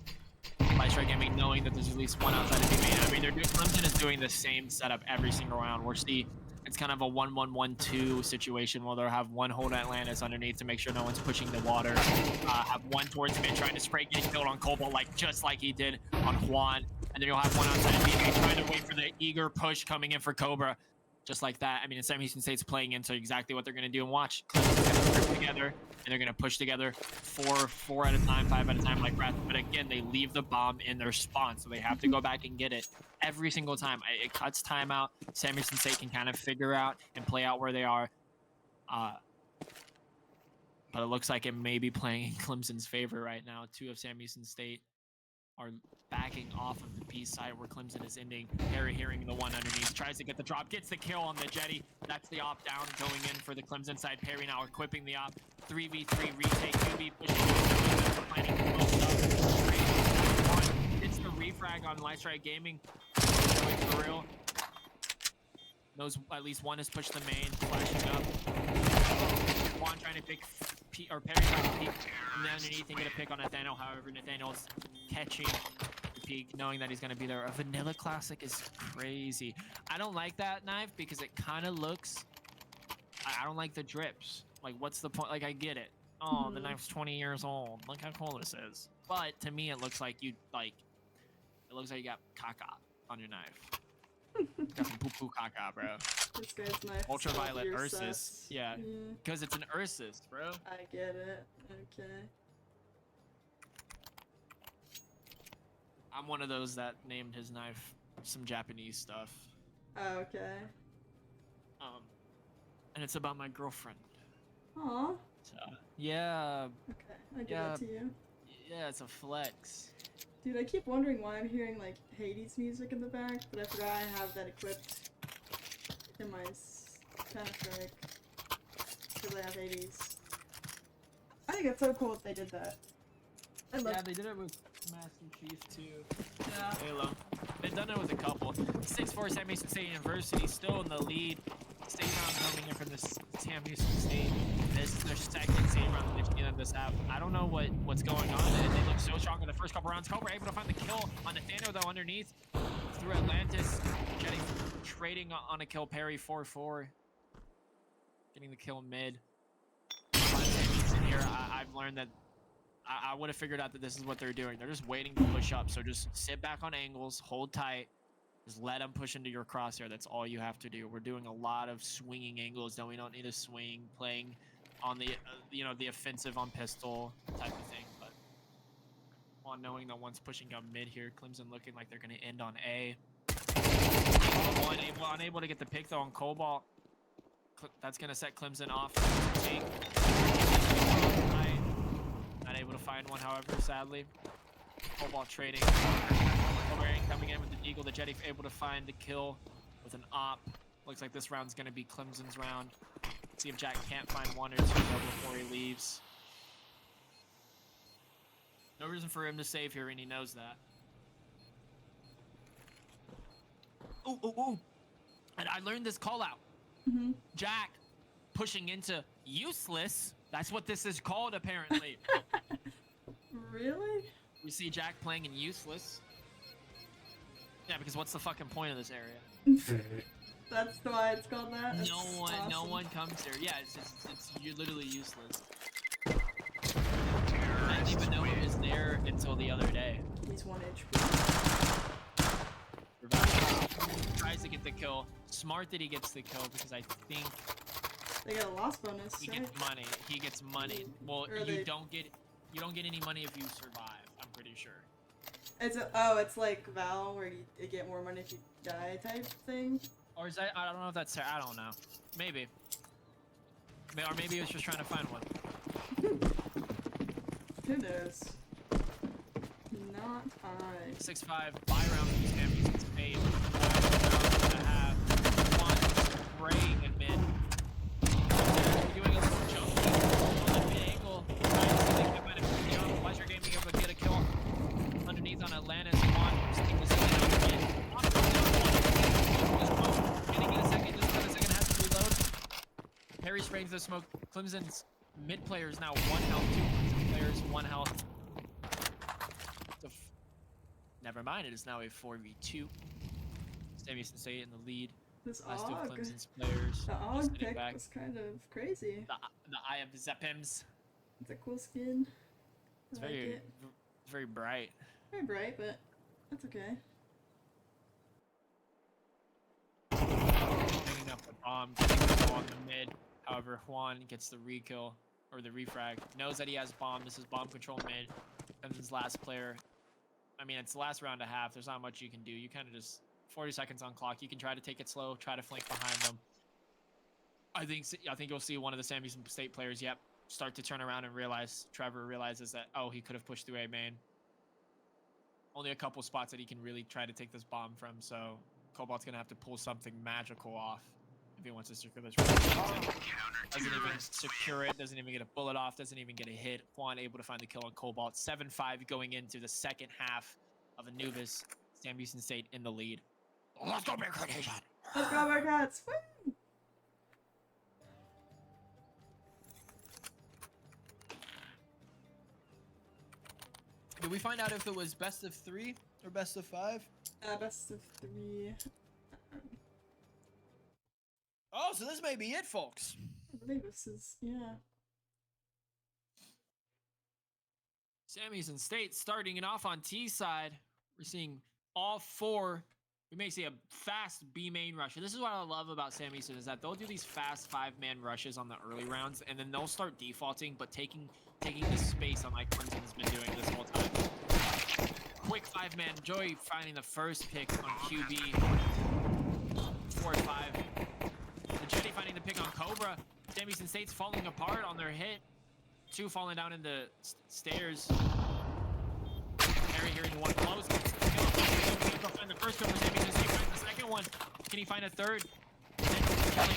Strike Gaming knowing that there's at least one outside to be made. I mean, Clemson is doing the same setup every single round. We're see it's kind of a 1-1-1-2 situation where they'll have one hold Atlantis underneath to make sure no one's pushing the water. Have one towards mid trying to spray, getting killed on Cobalt, just like he did on Juan. And then you'll have one outside of BK trying to wait for the eager push coming in for Cobra. Just like that. I mean, Sam Houston State's playing into exactly what they're going to do. And watch, Clemson's going to group together, and they're going to push together four at a time, 5 at a time, like Wrath. But again, they leave the bomb in their spawn, so they have to go back and get it every single time. It cuts time out. Sam Houston State can kind of figure out and play out where they are. But it looks like it may be playing in Clemson's favor right now. 2 of Sam Houston State are backing off of the B side where Clemson is ending. Harry hearing the one underneath, tries to get the drop, gets the kill on the jetty. That's the op down going in for the Clemson side. Perry now equipping the op. 3v3 retake, QB pushing planning to close up. It's the refrag on Lightstrike Gaming. Going for real. Knows at least one has pushed the main, flashing up. Juan trying to pick, or Perry trying to peek from the underneath and get a pick on Nathaniel. However, Nathaniel's catching the peek, knowing that he's going to be there. A vanilla classic is crazy. I don't like that knife because it kind of looks... I don't like the drips. Like, what's the point? Like, I get it. Oh, the knife's 20 years old. Look how cool this is. But to me, it looks like you, it looks like you got caca on your knife. Got some poo-poo caca, bro. This guy's knife. Ultraviolet Ursus. Yeah, because it's an Ursus, bro. I get it. Okay. I'm one of those that named his knife some Japanese stuff. Oh, okay. And it's about my girlfriend. Aw. So, yeah. Okay, I give that to you. Yeah, it's a flex. Dude, I keep wondering why I'm hearing like Hades music in the back, but I forgot I have that equipped in my Counter-Strike because I have Hades. I think it's so cool that they did that. Yeah, they did it with Master Chief too. Yeah. Halo. They've done it with a couple. 6-4 Sam Houston State University still in the lead. State round coming in from the Sam Houston State. This is their second state round that they've seen on this app. I don't know what's going on. They look so strong in the first couple rounds. Cobra able to find the kill on Nathaniel though underneath. Through Atlantis. Jetty trading on a kill. Perry 4-4. Getting the kill mid. In here, I've learned that I would have figured out that this is what they're doing. They're just waiting to push up. So just sit back on angles, hold tight. Just let them push into your crosshair. That's all you have to do. We're doing a lot of swinging angles. No, we don't need to swing. Playing on the, the offensive on pistol type of thing. But while knowing that one's pushing up mid here, Clemson looking like they're going to end on A. Unable to get the pick though on Cobalt. That's going to set Clemson off. Not able to find one, however, sadly. Cobalt trading. Coming in with the Eagle, the Jetty able to find the kill with an op. Looks like this round's going to be Clemson's round. See if Jack can't find one or two before he leaves. No reason for him to save here, and he knows that. Ooh. And I learned this call out. Jack pushing into useless. That's what this is called, apparently. Really? We see Jack playing in useless. Yeah, because what's the fucking point of this area? That's why it's called that? That's no one comes here. Yeah, you're literally useless. I didn't even know it was there until the other day. He's 1 HP. Tries to get the kill. Smart that he gets the kill because I think they get a loss bonus. He gets money. He gets money. Well, you don't get any money if you survive. I'm pretty sure. It's like Val where you get more money if you die type thing. Or is that? I don't know if that's. I don't know. Maybe. Or maybe he was just trying to find one. Who knows? Not I. 6-5 buy round from Sam Houston State. Gonna have one spraying in mid. Doing a little jump on the mid angle. Trying to see if they might have put down. Pleasure Gaming able to get a kill underneath on Atlantis. One sticking this one out mid. Harry spraying the smoke. Clemson's mid player is now 1 health. 2 Clemson players, 1 health. Never mind, it is now a 4v2. Sam Houston State in the lead. This Last two of AUG, Clemson's players. the just AUG sitting pick back. was kind of crazy. The Eye of the Zepims. It's a cool skin. It's I like very, it. very bright. Very bright, but that's okay. Bringing up the bomb, getting the ball on the mid. However, Juan gets the re-kill, or the refrag. Knows that he has bomb. This is bomb control mid. Clemson's last player. I mean, it's the last round and a half. There's not much you can do. You kind of just 40 seconds on clock. You can try to take it slow, try to flank behind them. I think you'll see one of the Sam Houston State players, start to turn around and realize, Trevor realizes that, oh, he could have pushed through A main. Only a couple spots that he can really try to take this bomb from, so Cobalt's going to have to pull something magical off if he wants to secure this round. Doesn't even secure it, doesn't even get a bullet off, doesn't even get a hit. Juan able to find the kill on Cobalt. 7-5 going into the second half of Anubis. Sam Houston State in the lead. Let's go, Bearcat Nation! Let's go, Bearcats! Woo! Did we find out if it was best of 3 or best of 5? Best of 3. Oh, so this may be it, folks. I believe this is, yeah. Sam Houston State starting it off on T side. We're seeing all 4. We may see a fast B main rush. And this is what I love about Sam Houston is that they'll do these fast 5-man rushes on the early rounds, and then they'll start defaulting, but taking the space on like Clemson's been doing this whole time. Quick 5-man. Joey finding the first pick on QB. 4 and 5. The Jetty finding the pick on Cobra. Sam Houston State's falling apart on their hit. 2 falling down in the stairs. Harry hearing 1 close. He'll find the first kill for Sam Houston State. Finds the second one. Can he find a third? Killing.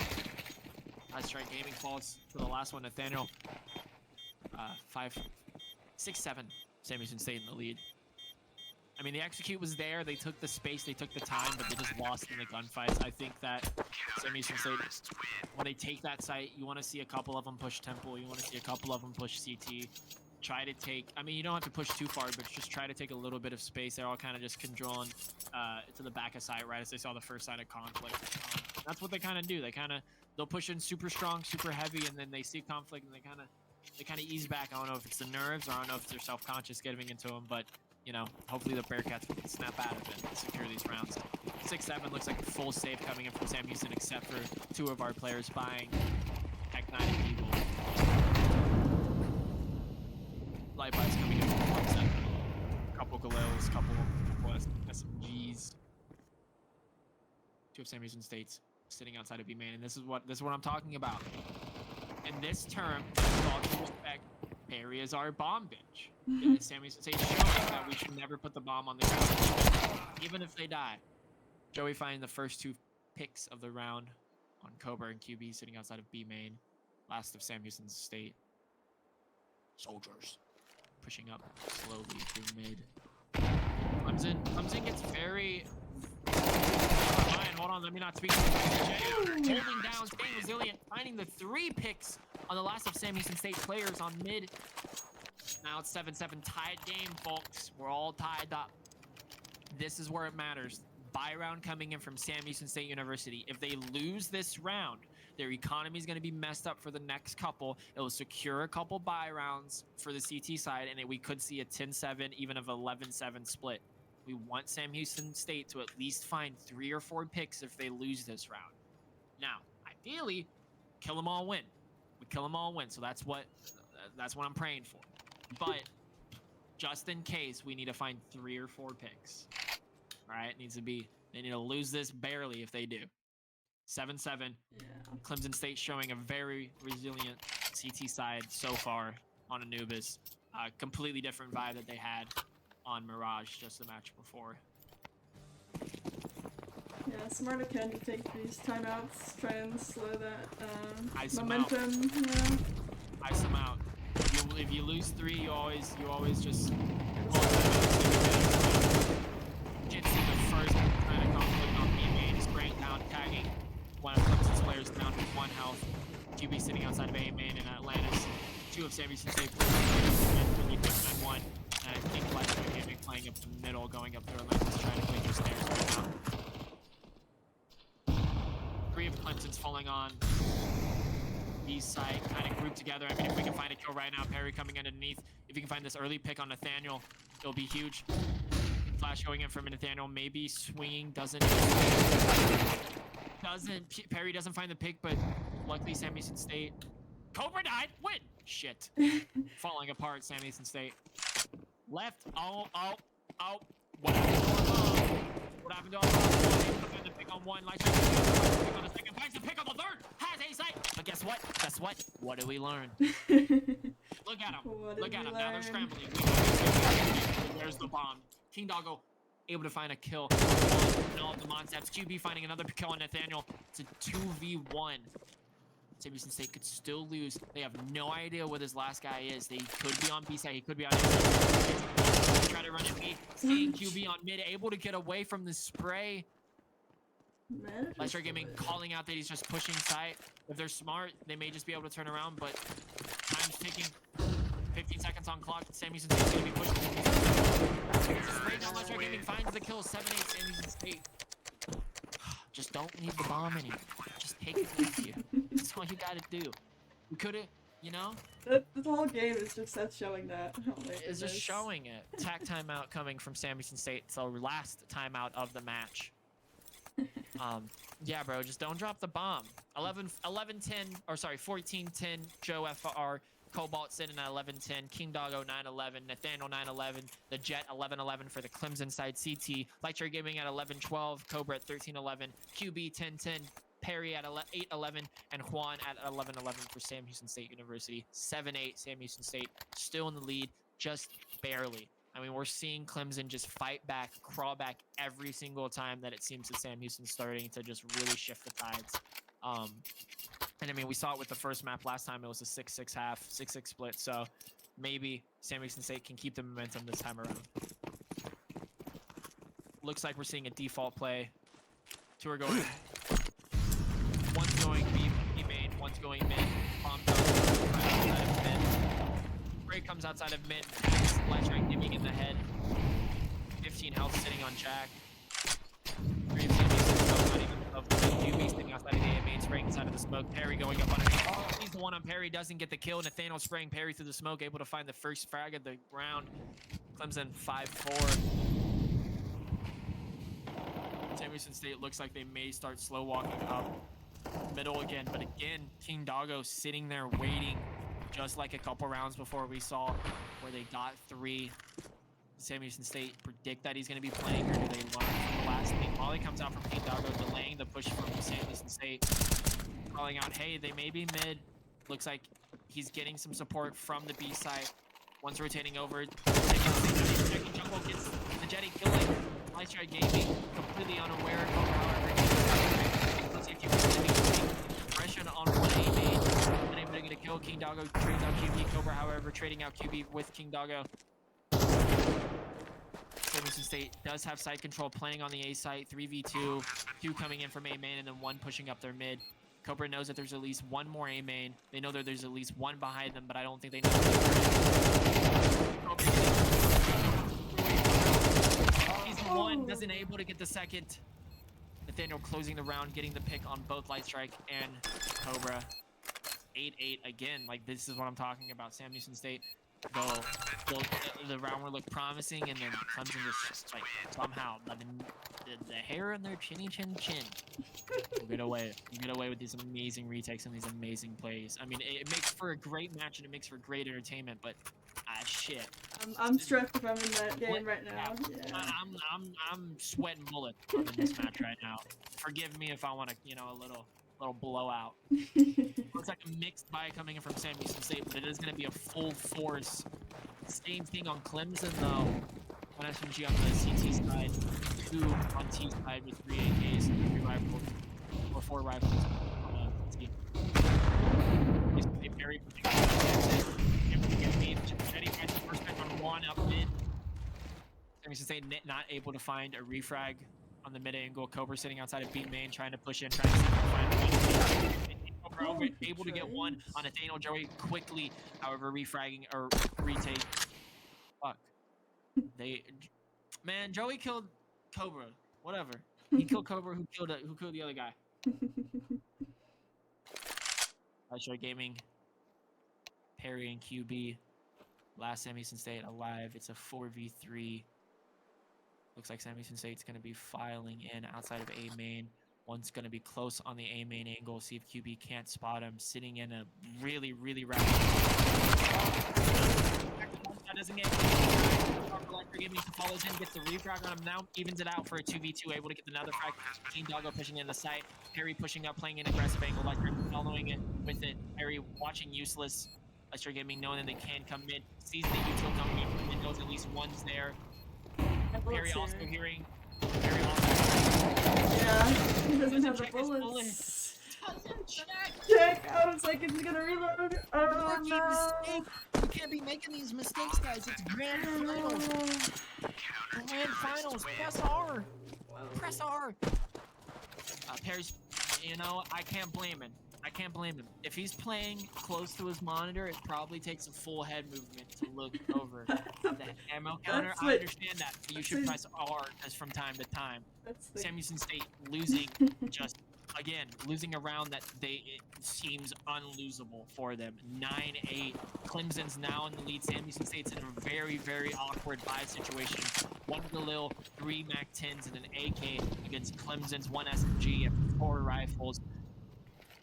Nice strike. Gaming falls for the last one. Nathaniel. 5, 6, 7. Sam Houston State in the lead. I mean, the execute was there. They took the space, they took the time, but they just lost in the gunfights. I think that Sam Houston State, when they take that site, you want to see a couple of them push Temple. You want to see a couple of them push CT. Try to take, I mean, you don't have to push too far, but just try to take a little bit of space. They're all kind of just controlling to the back of site, right as they saw the first side of conflict. That's what they kind of do. They'll push in super strong, super heavy, and then they see conflict and they kind of ease back. I don't know if it's the nerves or I don't know if they're self-conscious getting into them, but you know, hopefully the Bearcats can snap out of it and secure these rounds. 6-7 looks like a full save coming in from Sam Houston, except for 2 of our players buying Tech 9 and Eagle. Light buys coming in from 1-7. Couple Galeos, couple SMGs. 2 of Sam Houston State's sitting outside of B-Main, and this is what I'm talking about. In this term, with all due respect, Harry is our bomb bitch. Sam Houston State showing that we should never put the bomb on the ground, even if they die. Joey finding the first 2 picks of the round on Cobra and QB sitting outside of B main. Last of Sam Houston State. Soldiers pushing up slowly through mid. Clemson gets very. Hold on, let me not speak. Holding down, staying resilient, finding the 3 picks on the last of Sam Houston State players on mid. Now it's 7-7, tied game, folks. We're all tied up. This is where it matters. Buy round coming in from Sam Houston State University. If they lose this round, their economy is going to be messed up for the next couple. It will secure a couple buy rounds for the CT side, and we could see a 10-7, even of 11-7 split. We want Sam Houston State to at least find 3 or 4 picks if they lose this round. Now, ideally, kill them all win. We kill them all win, so that's what I'm praying for. But just in case, we need to find 3 or 4 picks. All right, they need to lose this barely if they do. 7-7. Yeah. Clemson State showing a very resilient CT side so far on Anubis. Completely different vibe that they had on Mirage just the match before. Yeah, smart of Ken to take these timeouts, try and slow that Ice 'em momentum. Yeah. Ice them out. If you lose 3, you always just gets in the first kind of conflict on B main, spraying down, tagging one of Clemson's players down to 1 health. QB sitting Sam Houston State when you pick 9-1. King Light Gaming playing up the middle, going up through lanes, trying to play through stairs right now. 3 of Clemson's falling on east side, kind of grouped together. I mean, if we can find a kill right now, Perry coming underneath. If you can find this early pick on Nathaniel, it'll be huge. Flash going in from Nathaniel, maybe swinging, Perry doesn't find the pick, but luckily Sam Houston State. Cobra died, win! Shit. Falling apart, Sam Houston State. Left, oh. What happened to our bomb? The pick on one, like pick on the second, finds the pick on the third, has a sight. But guess what? What did we learn? Look at him. Look at him. Now they're scrambling. There's the bomb. King Doggo able to find a kill on all the Monsteps. QB finding another kill on Nathaniel. It's a 2v1. Sam Houston State could still lose. They have no idea where this last guy is. They could be on B side. He could be on A side. Try to run at B. Seeing QB on mid, able to get away from the spray. Lester Gaming calling out that he's just pushing side. If they're smart, they may just be able to turn around, but time's ticking. 15 seconds on clock. Sam Houston State's going to be pushing. Straight down Lester Gaming finds the kill. 7-8 Sam Houston State. Just don't need the bomb anymore. Just take it with you. That's all you gotta do. We could've, you know? The whole game is just Seth showing that. Oh it's just showing it. Tack timeout coming from Sam Houston State. So last timeout of the match. Yeah, bro, just don't drop the bomb. 11-10, or sorry, 14-10, Joe FR, Cobalt sitting at 11-10, King Doggo 9-11, Nathaniel 9-11, the Jet 11-11 for the Clemson side, CT, Lightshare Gaming at 11-12, Cobra at 13-11, QB 10-10, Perry at 8-11, and Juan at 11-11 for Sam Houston State University. 7-8, Sam Houston State still in the lead, just barely. I mean, we're seeing Clemson just fight back, crawl back every single time that it seems that Sam Houston's starting to just really shift the tides. And I mean, we saw it with the first map last time. It was a 6-6 half, 6-6 split. So maybe Sam Houston State can keep the momentum this time around. Looks like we're seeing a default play. 2 are going. One's going B main, one's going mid. Bomb right outside of mid. Ray comes outside of mid. Lightstrike giving in the head. 15 health sitting on Jack. 3 of QB sitting outside of the A main, spraying inside of the smoke. Perry going up underneath. Oh, he's the one on Perry, doesn't get the kill. Nathaniel spraying Perry through the smoke, able to find the first frag of the round. Clemson 5-4. Sam Houston State looks like they may start slow walking up middle again, but again, King Doggo sitting there waiting, just like a couple rounds before we saw where they got 3. Sam Houston State predict that he's going to be playing, or do they learn from the last thing? Molly comes out from King Doggo, delaying the push from Sam Houston State, calling out, hey, they may be mid. Looks like he's getting some support from the B side. One's rotating over, checking jungle, gets the Jetty killing. Lightstrike Gaming completely unaware of however. Let's see if you can pressure on 1A main. Unable to get a kill. King Doggo trades out QB. Cobra, however, trading out QB with King Doggo. Sam Houston State does have side control, playing on the A site. 3v2, 2 coming in from A main, and then 1 pushing up their mid. Cobra knows that there's at least 1 more A main. They know that there's at least 1 behind them, but I don't think they know. He's the 1, doesn't able to get the second. Nathaniel closing the round, getting the pick on both Lightstrike and Cobra. 8-8 again. Like, this is what I'm talking about. Sam Houston State, the round will look promising, and then Clemson just like somehow the hair in their chinny chin will get away. You get away with these amazing retakes and these amazing plays. I mean, it makes for a great match and it makes for great entertainment, but shit. I'm stressed if I'm in that game right now. Yeah. I'm sweating bullets in this match right now. Forgive me if I want to, you know, a little blowout. Looks like a mixed buy coming in from Sam Houston State, but it is going to be a full force. Same thing on Clemson though. One SMG on the CT side, 2 on T side with 3 AKs and 3 rifles, or 4 rifles on T. Very Jetty finds the first pick on 1 up mid. Sam Houston State not able to find a refrag on the mid angle. Cobra sitting outside of B main, trying to push in, trying to see if he can find We're Oh, able to get one on a Daniel Joey quickly, however, refragging or retake. Fuck. Man, Joey killed Cobra. Whatever. He killed Cobra, who killed the other guy. Show Gaming, Perry and QB. Last Sam Houston State alive. It's a 4v3. Looks like Sam Houston State's going to be filing in outside of A main. One's going to be close on the A main angle. See if QB can't spot him. Sitting in a really, really rapid. That doesn't get Gaming follows in, gets the refrag on him now, evens it out for a 2v2, able to get another frag. Team Doggo pushing in the site. Perry pushing up, playing an aggressive angle. Leicester following it with it. Perry watching useless. Leicester Gaming knowing that they can come mid. Sees the util coming in and knows at least one's there. Perry also hearing. Perry also. Yeah, he doesn't have the bullets. Check! I was like, it's gonna reload. Oh no! You can't be making these mistakes, guys. It's grand finals. Grand finals. Press R. Press R. Perry's, you know, I can't blame him. I can't blame him. If he's playing close to his monitor, it probably takes a full head movement to look over the ammo counter. I understand that, but you should press R just from time to time. Sam Houston State losing just, again, losing a round that it seems unlosable for them. 9-8. Clemson's now in the lead. Sam Houston State's in a very, very awkward buy situation. 1 Galil, 3 MAC-10s, and an AK against Clemson's 1 SMG and 4 rifles.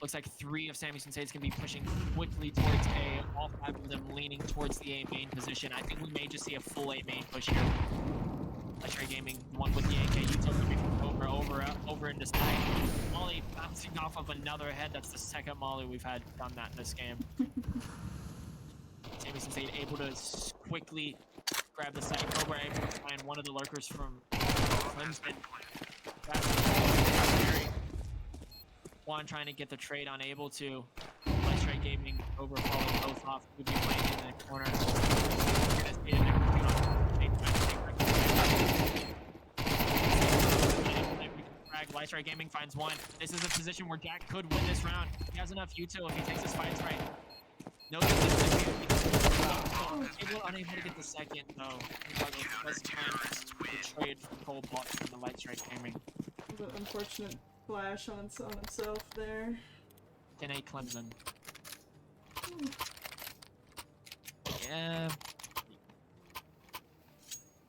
Looks like 3 of Sam Houston State's going to be pushing quickly towards A, all 5 of them leaning towards the A main position. I think we may just see a full A main push here. Let's Gaming, one with the AK, you took me from over into side. Molly bouncing off of another head. That's the second Molly we've had done that in this game. Sam Houston State able to quickly grab the side. Cobra able to find one of the lurkers from Clemson. Juan trying to get the trade, unable to. Let's Gaming over falling both off. Would be playing in the corner. Lightstrike Gaming finds one. This is a position where Jack could win this round. He has enough util if he takes his fights right. No consistency. Unable to get the second, though. Let's time the trade for Cobalt from the Lightstrike Gaming. The unfortunate flash on himself there. 10-8 Clemson. Yeah.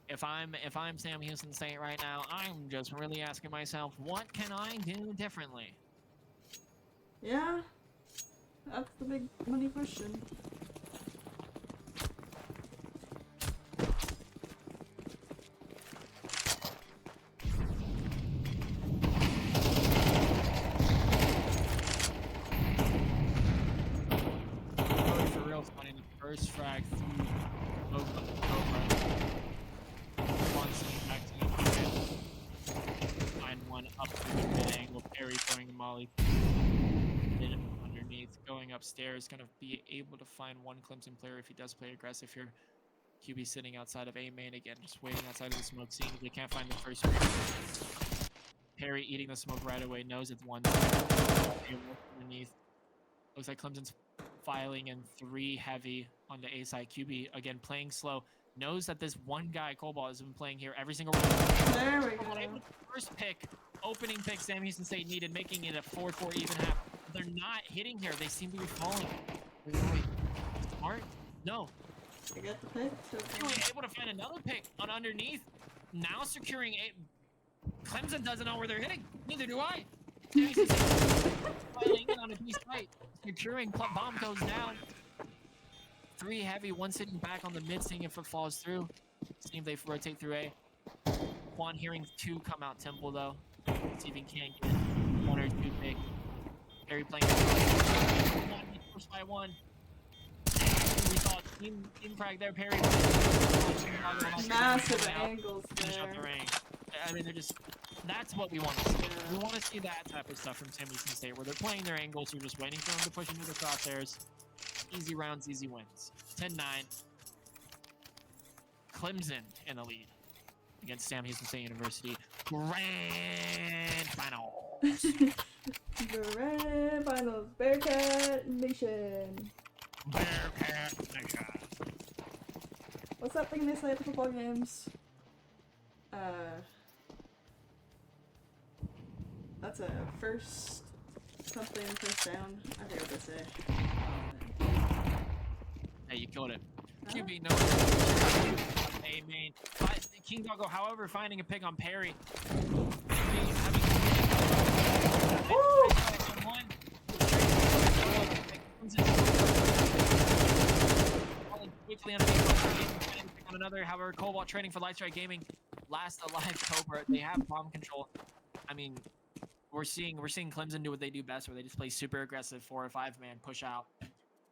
If I'm Sam Houston State right now, I'm just really asking myself, what can I do differently? Yeah, that's the big money question. For real funny, the first frag through Cobra. Find one up through the mid angle. Perry throwing the molly. Then underneath, going upstairs, gonna be able to find one Clemson player if he does play aggressive here. QB sitting outside of A main again, just waiting outside of the smoke scene. They can't find the first one. Perry eating the smoke right away, knows it's one. Underneath. Looks like Clemson's filing in 3 heavy on the A side. QB again playing slow. Knows that this one guy, Cobalt, has been playing here every single round. There we go. First pick, opening pick Sam Houston State needed, making it a 4-4 even half. They're not hitting here. They seem to be falling. Wait. Smart? No. I got the pick. Able to find another pick on underneath. Now securing a... Clemson doesn't know where they're hitting. Neither do I. Sam Houston State filing in on a piece right. Securing, bomb goes down. 3 heavy, 1 sitting back on the mid, seeing if it falls through. See if they rotate through A. Juan hearing 2 come out temple though. See if he can get 1 or 2 big. Perry playing. One pushed by 1. We saw team frag there. Perry. Massive angles Finish out the there. ring. I mean, they're just. That's what we want to see. We want to see that type of stuff from Sam Houston State, where they're playing their angles. You're just waiting for them to push into the crosshairs. Easy rounds, easy wins. 10-9. Clemson in the lead against Sam Houston State University. Grand finals. The Grand Finals, Bearcat Nation. Bearcat Nation. What's that thing they say at the football games? That's a first something, first down. I forget what they say. Hey, you killed it. Huh? QB, no. Hey, man. King Doggo, however, finding a pick on Perry. Woo! Quickly on another, however, Cobalt trading for Lightstrike Gaming. Last alive Cobra. They have bomb control. I mean, we're seeing Clemson do what they do best, where they just play super aggressive 4 or 5 man, push out,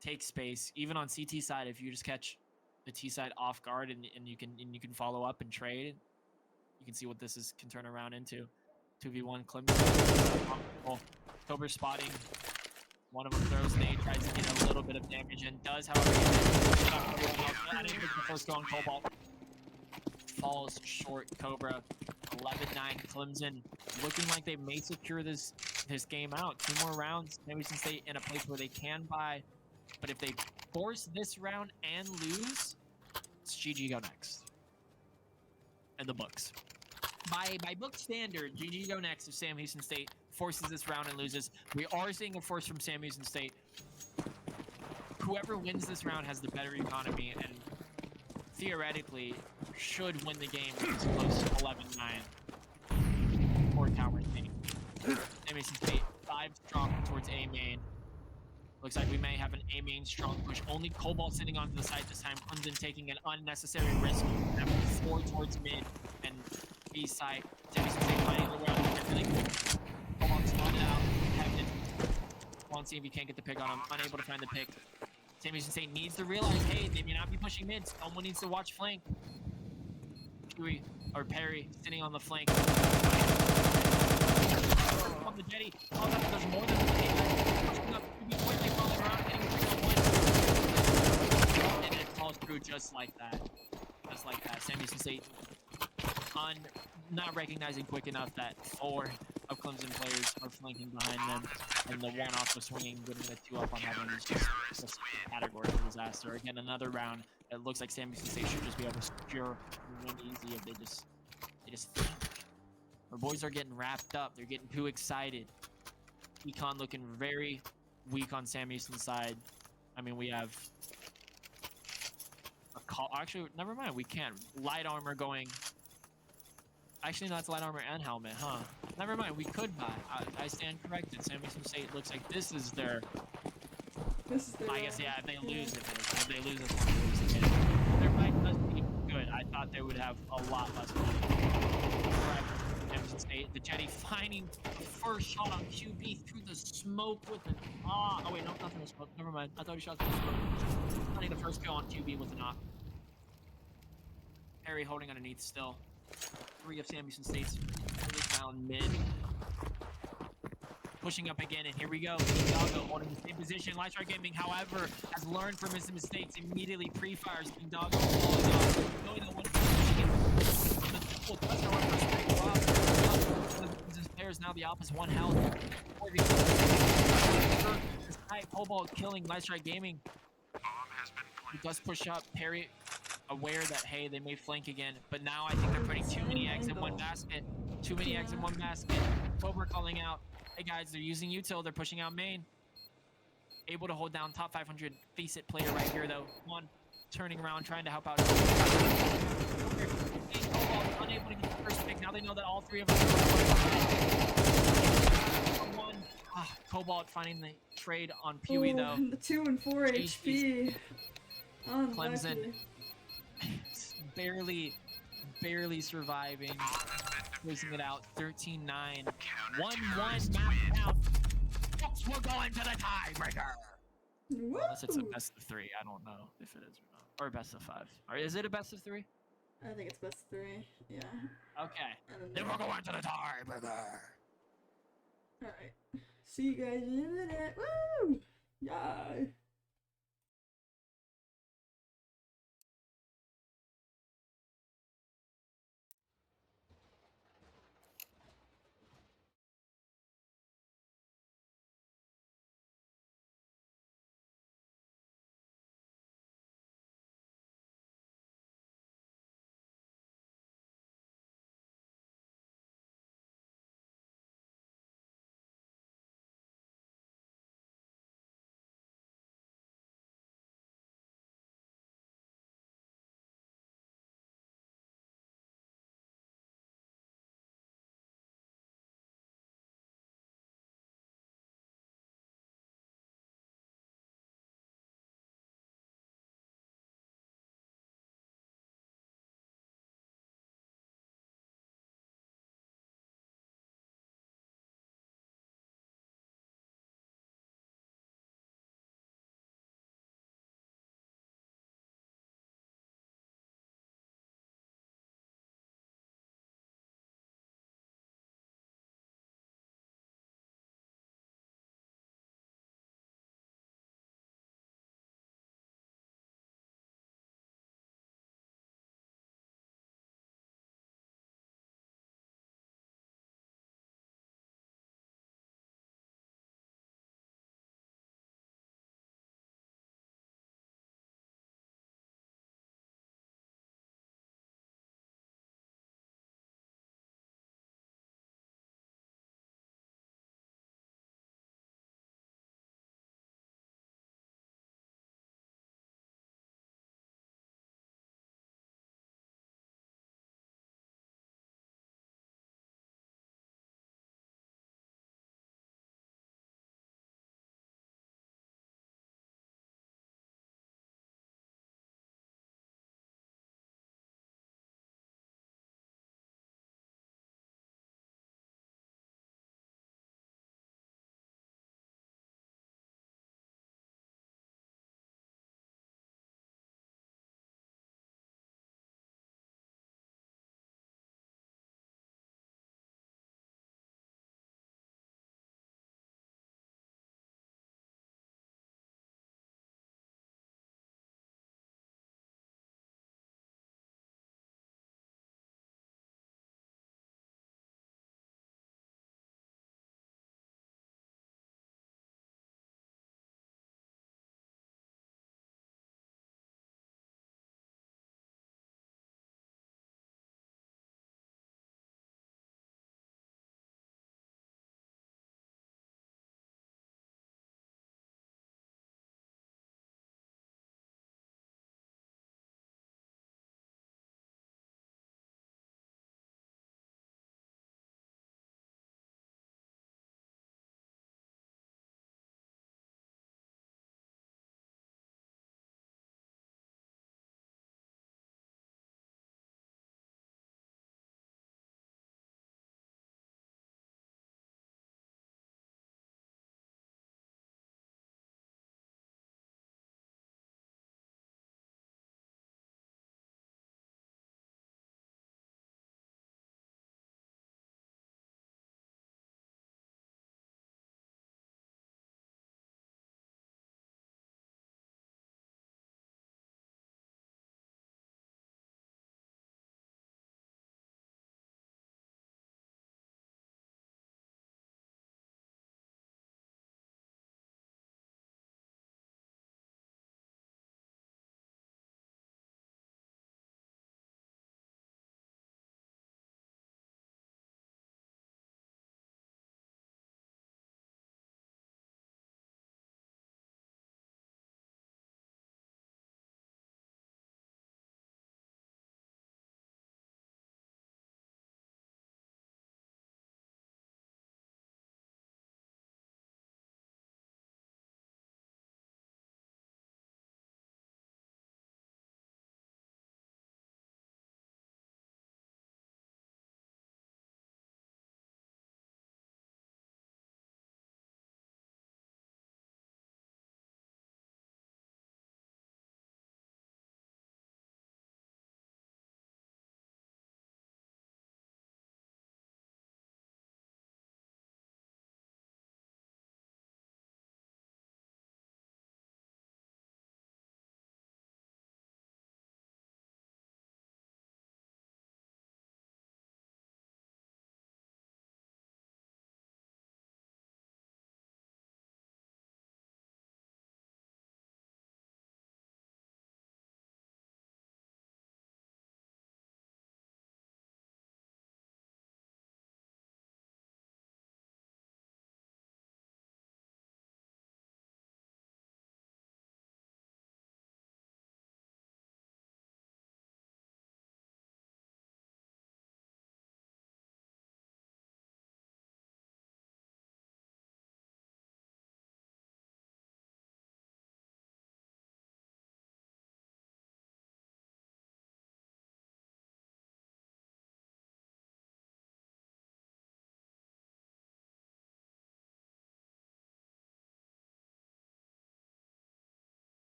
take space. Even on CT side, if you just catch the T side off guard and you can follow up and trade, you can see what this can turn around into. 2v1 Clemson. Cobra spotting. One of them throws nade, tries to get a little bit of damage, and does, however, I didn't think the first go on Cobalt. Falls short, Cobra. 11-9 Clemson. Looking like they may secure this game out. 2 more rounds. Maybe since they in a place where they can buy. But if they force this round and lose, it's GG go next. In the books. By book standard, GG go next if Sam Houston State forces this round and loses. We are seeing a force from Sam Houston State. Whoever wins this round has the better economy and theoretically should win the game if it's close to 11-9. Or Tower State. Sam Houston State 5 strong towards A main. Looks like we may have an A main strong push. Only Cobalt sitting onto the side this time. Clemson taking an unnecessary risk. Having 4 towards mid and B side. Sam Houston State finding the round. Cobalt spotted out. Kevin. Come on, see if he can't get the pick on him. Unable to find the pick. Sam Houston State needs to realize, hey, they may not be pushing mid. Someone needs to watch flank. Huey or Perry sitting on the flank. On the jetty. Oh, there's more than one. Pushing up. Quickly falling around, getting 3-on-1. And it falls through just like that. Just like that. Sam Houston State not recognizing quick enough that 4 of Clemson players are flanking behind them, and the 1 off the swinging, getting the 2 up on that one is just a category for disaster. Again, another round. It looks like Sam Houston State should just be able to secure and win easy if they just think. Our boys are getting wrapped up. They're getting too excited. Econ looking very weak on Sam Houston's side. I mean, we have a call. Actually, never mind. We can't. Light armor going. Actually, no, that's light armor and helmet, huh? Never mind. We could buy. I stand corrected. Sam Houston State looks like this is their. I guess, yeah, if they lose, if they lose, it's going to lose again. Their fight does be good. I thought they would have a lot less money. Correct. Sam Houston State, the jetty finding the first shot on QB through the smoke with an oh wait, no, nothing was smoke. Never mind. I thought he shot through the smoke. Finding the first kill on QB with an op. Perry holding underneath still. 3 of Sam Houston State's really down mid. Pushing up again, and here we go. Doggo holding the same position. Lightstrike Gaming, however, has learned from his mistakes. Immediately pre-fires. Doggo falling off. Knowing that one players now the op is 1 health. Cobalt killing Lightstrike Gaming. He does push up. Perry aware that, hey, they may flank again, but now I think they're putting too many eggs in one basket. Too many eggs in one basket. Cobra calling out, hey guys, they're using util, they're pushing out main. Able to hold down top 500 face it player right here though. 1 turning around, trying to help out. Unable to get the first pick. Now they know that all 3 of them are 1. Cobalt finding the trade on Pewee though. The 2 and 4 HP. Clemson barely surviving, losing it out 13-9. 1-1 map out. We're going to the tiebreaker. Unless it's a best of 3, I don't know if it is or not, or best of 5. Or is it a best of 3? I think it's best of 3. Yeah. Okay. Then we're going to the tiebreaker. All right. See you guys in a minute. Woo! Yeah.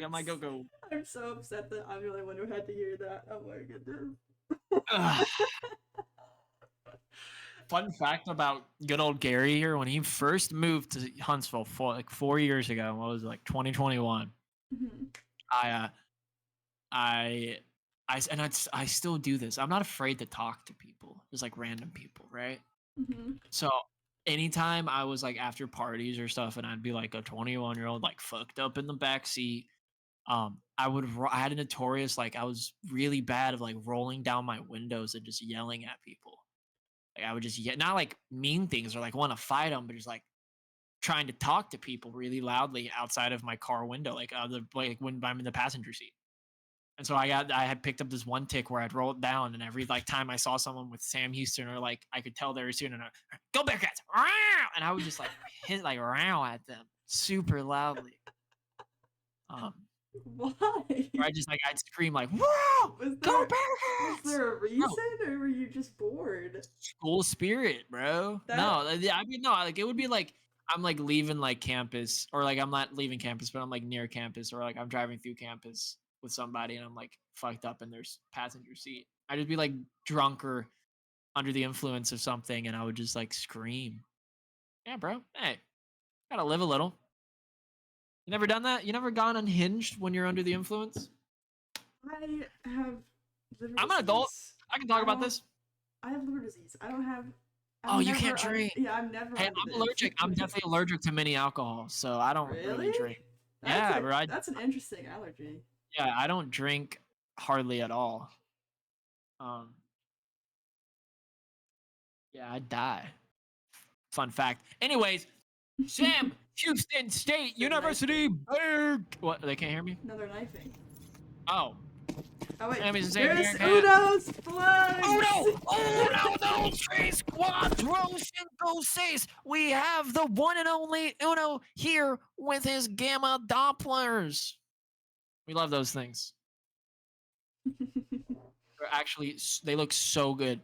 I might go. I'm so upset that I'm the only one who had to hear that. Oh my goodness. Fun fact about good old Gary here: when he first moved to Huntsville 4 years ago, what was it, like 2021? Mhm. I still do this. I'm not afraid to talk to people, just like random people, right? Mhm. So anytime I was like after parties or stuff, and I'd be like a 21-year-old like fucked up in the back seat, I had a notorious like I was really bad of like rolling down my windows and just yelling at people. Like I would just not like mean things or like want to fight them, but just like trying to talk to people really loudly outside of my car window, like when I'm in the passenger seat. And so I had picked up this one tick where I'd roll it down, and every like time I saw someone with Sam Houston or like I could tell they were soon, and go Bearcats, and I would just like hit like row at them super loudly. Why? Or I'd scream like, "Whoa, go Bearcats!" Was there a reason, or were you just bored? School spirit, bro. No, I mean no, like it would be like I'm like leaving like campus, or like I'm not leaving campus, but I'm like near campus, or like I'm driving through campus with somebody and I'm like fucked up in their passenger seat. I'd just be like drunk or under the influence of something, and I would just like scream. Yeah, bro. Hey, gotta live a little. You never done that? You never gone unhinged when you're under the influence? I have liver I'm an adult. disease. I can talk about this. I have liver disease. I don't have. Oh, you can't drink. Yeah, I'm never. Hey, I'm allergic. I'm definitely allergic to many alcohol, so I don't really drink. Bro. That's an interesting allergy. Yeah, I don't drink hardly at all. Yeah, I'd die. Fun fact. Anyways, Sam Houston State University. What? They can't hear me? Another knifing. Oh. Oh wait. Sam Houston State There's Uno's flags. Oh no! Tres cuatro cinco seis. We have the one and only Uno here with his gamma Dopplers. We love those things. They're actually, they look so good.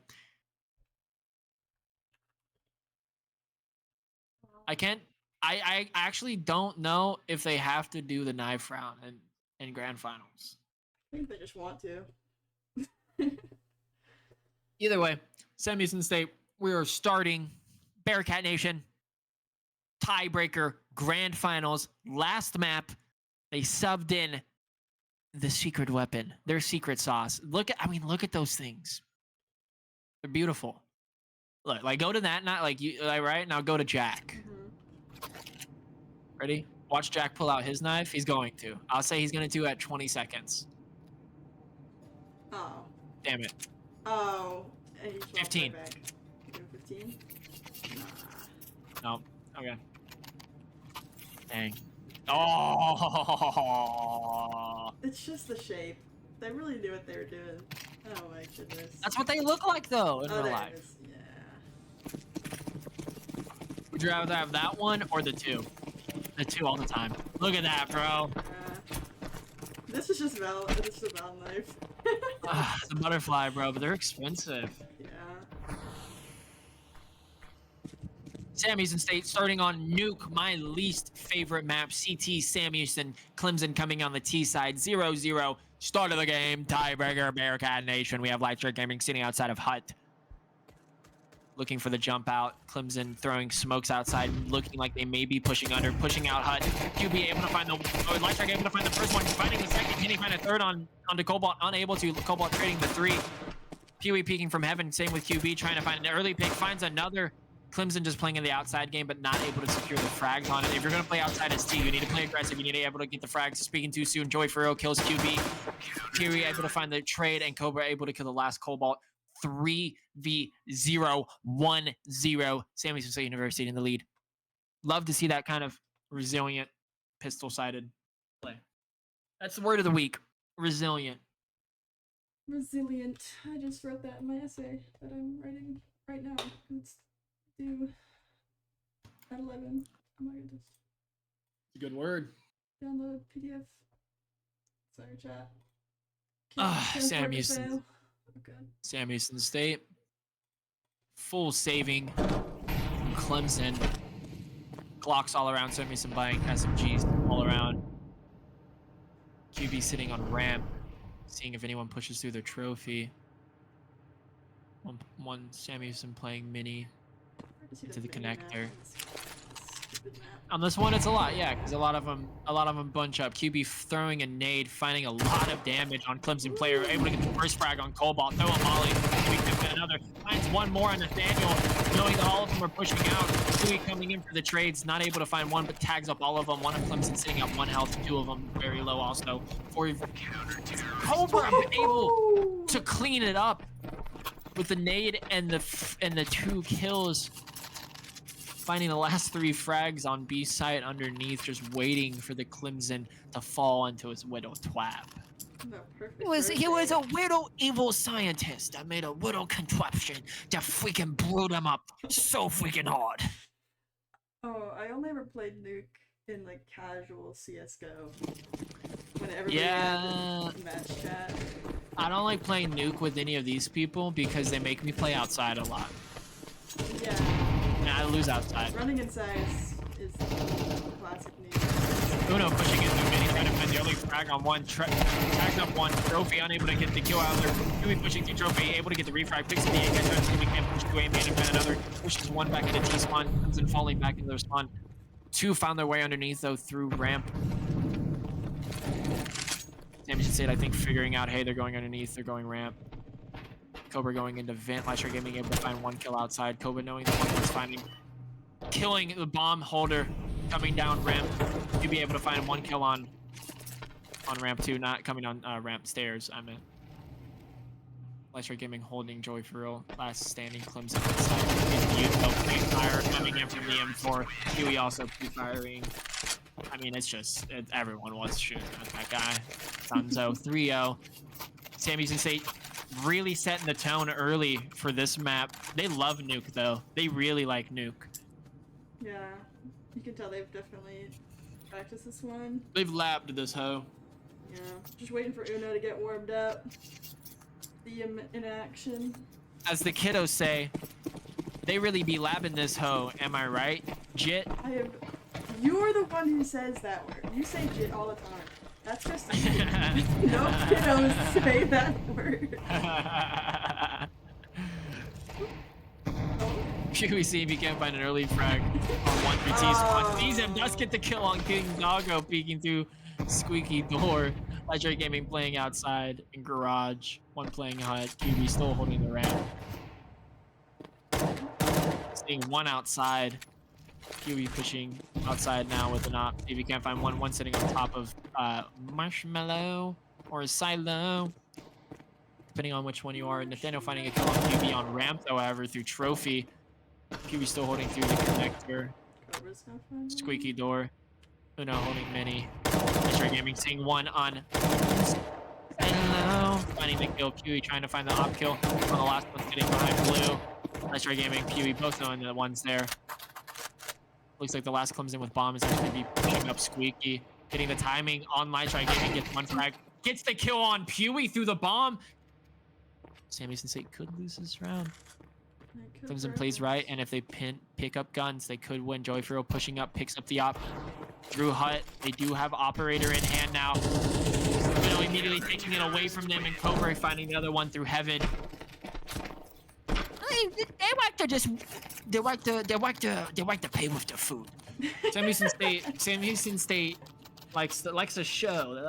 I actually don't know if they have to do the knife round in grand finals. I think they just want to. Either way, Sam Houston State, we are starting Bearcat Nation tiebreaker grand finals. Last map, they subbed in the secret weapon, their secret sauce. Look at those things. They're beautiful. Look, like go to that, not like you, like, right now. Go to Jack. Ready? Watch Jack pull out his knife. He's going to. I'll say he's going to at 20 seconds. Oh. Damn it. Oh. 15. 15? No. Okay. Dang. Oh. It's just the shape. They really knew what they were doing. Oh my goodness. That's what they look like though in real life. Yeah. Would you rather have that one or the two? The two all the time. Look at that, bro. This is just this is a Val knife. The butterfly, bro, but they're expensive. Yeah. Sam Houston State starting on Nuke, my least favorite map. CT, Sam Houston, Clemson coming on the T side. 0-0. Start of the game. Tiebreaker, Bearcat Nation. We have Lightstrike Gaming sitting outside of Hut. Looking for the jump out. Clemson throwing smokes outside, looking like they may be pushing out Hut. QB able to find Lightstrike able to find the first one, finding the second. Can he find a third onto Cobalt? Unable to. Cobalt trading the three. Pewee peeking from heaven. Same with QB trying to find an early pick. Finds another. Clemson just playing in the outside game, but not able to secure the frags on it. If you're going to play outside as T, you need to play aggressive. You need to be able to get the frags. Speaking too soon, Joey Furrow kills QB. Pewee able to find the trade, and Cobra able to kill the last Cobalt. 3v0, 1-0. Sam Houston State University in the lead. Love to see that kind of resilient, pistol-sided play. That's the word of the week. Resilient. Resilient. I just wrote that in my essay that I'm writing right now. It's due at 11. Oh my goodness. It's a good word. Download PDF. Sorry, chat. Sam Houston. Okay. Sam Houston State. Full saving. Clemson. Glocks all around. Sam Houston buying SMGs all around. QB sitting on ramp, seeing if anyone pushes through their trophy. One Samuelson playing mini to the connector. On this one, it's a lot, yeah, because a lot of them bunch up. QB throwing a nade, finding a lot of damage on Clemson player, able to get the first frag on Cobalt, throw a molly, we get another, finds one more on Nathaniel, knowing that all of them are pushing out. Dewey coming in for the trades, not able to find one, but tags up all of them. One of Clemson sitting up 1 health, 2 of them very low also. Cobra able to clean it up with the nade and the 2 kills. Finding the last 3 frags on B site underneath, just waiting for the Clemson to fall into his widow twab. He was a widow evil scientist that made a widow contraption to freaking brew them up so freaking hard. Oh, I only ever played Nuke in like casual CS:GO. When everybody had match chat. I don't like playing Nuke with any of these people because they make me play outside a lot. Yeah. I lose outside. Running inside is classic Nuke. Uno pushing into mini, trying to find the early frag on one, tags up one, Trophy unable to get the kill out there. Dewey pushing through Trophy, able to get the refrag, picks up the A, gets out, can't push to A, man, and find another, pushes one back into T-spawn, comes in falling back into their spawn. 2 found their way underneath though through ramp. Damage State, I think, figuring out, hey, they're going underneath, they're going ramp. Cobra going into vent, Lystra Gaming able to find 1 kill outside. Cobra knowing that one was finding, killing the bomb holder coming down ramp to be able to find 1 kill on ramp 2, not coming on ramp stairs, I meant. Lystra Gaming holding Joy for real. Last standing Clemson inside. Fire coming in from the M4. Huey also pre-firing. I mean, it's just, everyone was shooting at that guy. Dunzo 3-0. Sam Houston State really setting the tone early for this map. They love Nuke though. They really like Nuke. Yeah, you can tell they've definitely practiced this one. They've labbed this hoe. Yeah, just waiting for Uno to get warmed up. See him in action. As the kiddos say, they really be labbing this hoe. Am I right, Jit? You're the one who says that word. You say Jit all the time. That's just no kiddos say that word. We see if he can't find an early frag on 1 3 spawn. Sees him, does get the kill on King Doggo peeking through squeaky door. Legendary Gaming playing outside in garage. 1 playing hut. QB still holding the ramp. Seeing 1 outside. QB pushing outside now with an op. See if he can't find one sitting on top of Marshmallow or Silo. Depending on which one you are. Nathaniel finding a kill on QB on ramp, however, through Trophy. QB still holding through the connector. Squeaky door. Uno holding mini. Legendary Gaming seeing 1 on Silo. Finding the kill. QB trying to find the op kill on the last one sitting behind blue. Legendary Gaming, QB both knowing the ones there. Looks like the last Clemson with bomb is going to be pushing up Squeaky. Getting the timing on Legendary Gaming, gets 1 frag. Gets the kill on Pewee through the bomb. Sam Houston State could lose this round. Clemson plays right, and if they pick up guns, they could win. Joey Farrell pushing up, picks up the op. Drew Hut, they do have Operator in hand now. Will immediately taking it away from them, and Cobra finding the other one through Heaven. They like to pay with their food. Sam Houston State likes a show. They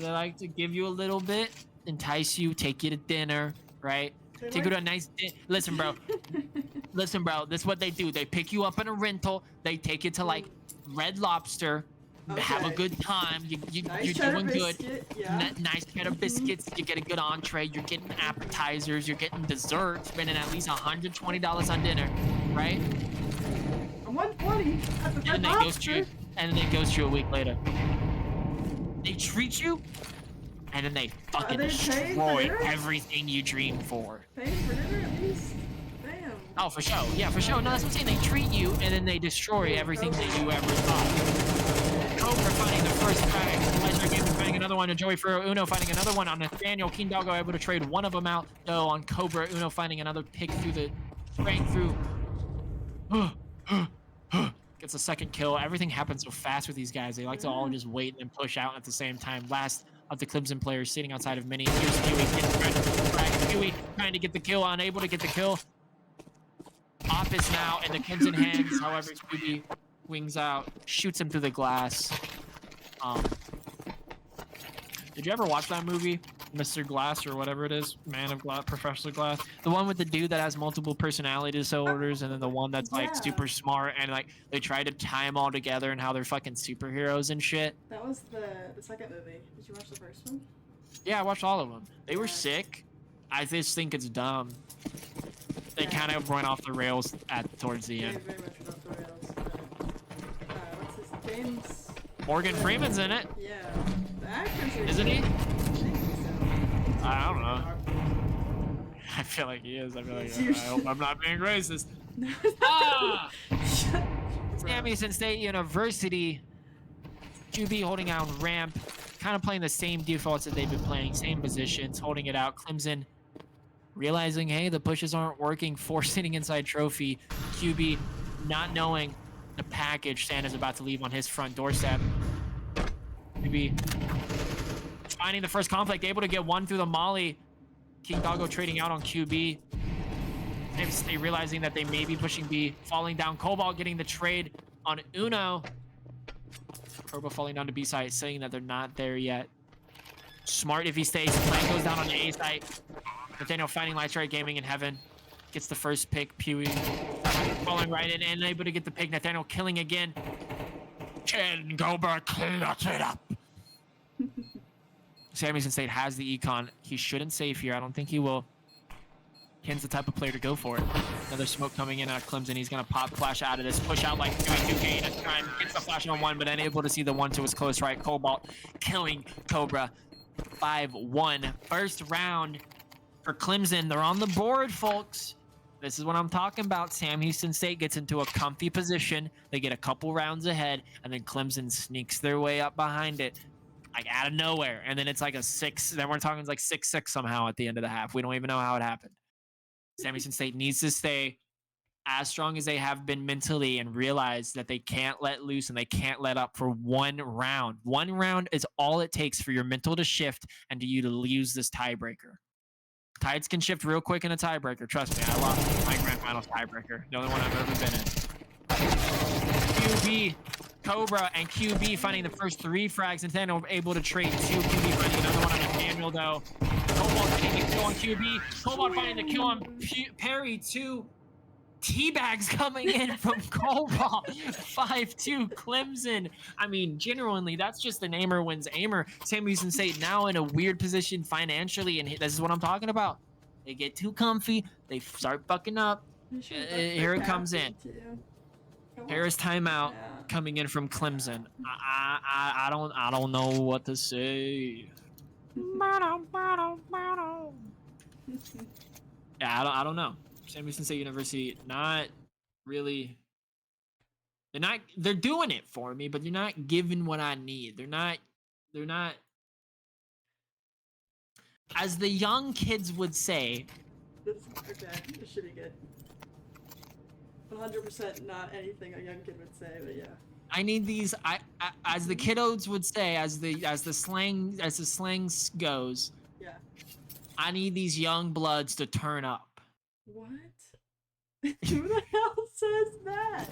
like to give you a little bit, entice you, take you to dinner, right? Take you to a nice listen, bro. This is what they do. They pick you up in a rental. They take you to like Red Lobster. Okay. Have a good time. You're doing good. Yeah. Nice cheddar biscuits. You get a good entree. You're getting appetizers. You're getting dessert. Spending at least $120 on dinner, right? $120. And then it goes to you a week later. They treat you, and then they fucking destroy everything you dream for. Paying for dinner at least. Damn. Oh, for sure. Yeah, for sure. No, that's what I'm saying. They treat you, and then they destroy everything that you ever thought. Cobra finding the first frag. Legendary Gaming finding another one. And Joey Ferro Uno finding another one on Nathaniel. King Doggo able to trade 1 of them out, though, on Cobra. Uno finding another pick through the... spraying through. Gets a second kill. Everything happens so fast with these guys. They like to all just wait and push out at the same time. Last of the Clemson players sitting outside of mini. Here's Huey trying to get the kill, unable to get the kill. Op is now in the Clemson hands. However, QB wings out, shoots him through the glass. Did you ever watch that movie, Mr. Glass or whatever it is, Man of Glass, Professor Glass? The one with the dude that has multiple personality disorders, and then the one that's like super smart, and like they try to tie them all together and how they're fucking superheroes and shit. That was the second movie. Did you watch the first one? Yeah, I watched all of them. They were sick. I just think it's dumb. They kind of went off the rails towards the end. Very much went off the rails. What's his James? Morgan Freeman's in it. Yeah. The actor's Isn't he? I think so. I don't know. I feel like he is. I feel like I hope I'm not being racist. Ah! Sam Houston State University. QB holding out on ramp. Kind of playing the same defaults that they've been playing. Same positions. Holding it out. Clemson realizing, hey, the pushes aren't working. Sitting inside trophy. QB not knowing the package Santa's about to leave on his front doorstep. QB finding the first conflict. Able to get one through the molly. King Doggo trading out on QB. They realizing that they may be pushing B. Falling down. Cobalt getting the trade on Uno. Turbo falling down to B site, saying that they're not there yet. Smart if he stays. Plan goes down on the A site. Nathaniel finding Light Strike Gaming in heaven. Gets the first pick. Pewee falling right in and able to get the pick. Nathaniel killing again. Ken Gober clutch it up. Sam Houston State has the econ. He shouldn't save here. I don't think he will. Ken's the type of player to go for it. Another smoke coming in at Clemson. He's going to pop flash out of this. Push out like 2K at a time. Gets the flash on one, but unable to see the one to his close right. Cobalt killing Cobra. 5-1. First round for Clemson. They're on the board, folks. This is what I'm talking about. Sam Houston State gets into a comfy position. They get a couple rounds ahead, and then Clemson sneaks their way up behind it. Like out of nowhere. And then it's like a 6. Then we're talking like 6-6 somehow at the end of the half. We don't even know how it happened. Sam Houston State needs to stay as strong as they have been mentally and realize that they can't let loose and they can't let up for one round. One round is all it takes for your mental to shift and to you to lose this tiebreaker. Tides can shift real quick in a tiebreaker. Trust me, I lost my grand finals tiebreaker. The only one I've ever been in. QB, Cobra, and QB finding the first 3 frags, and then able to trade 2. QB finding another one on Nathaniel, though. Cobalt finding the kill on QB. Cobalt finding the kill on Perry. 2 teabags coming in from Cobalt. 5-2 Clemson. I mean, genuinely, that's just the namer wins aimer. Sam Houston State now in a weird position financially, and this is what I'm talking about. They get too comfy. They start fucking up. Here it comes in. Here's timeout coming in from Clemson. I don't know what to say. Yeah, I don't know. Sam Houston State University, not really. They're doing it for me, but they're not giving what I need. They're not. As the young kids would say. Okay, this should be good. 100% not anything a young kid would say, but yeah. I need these. As the kiddos would say, as the slang goes. Yeah. I need these young bloods to turn up. What? Who the hell says that?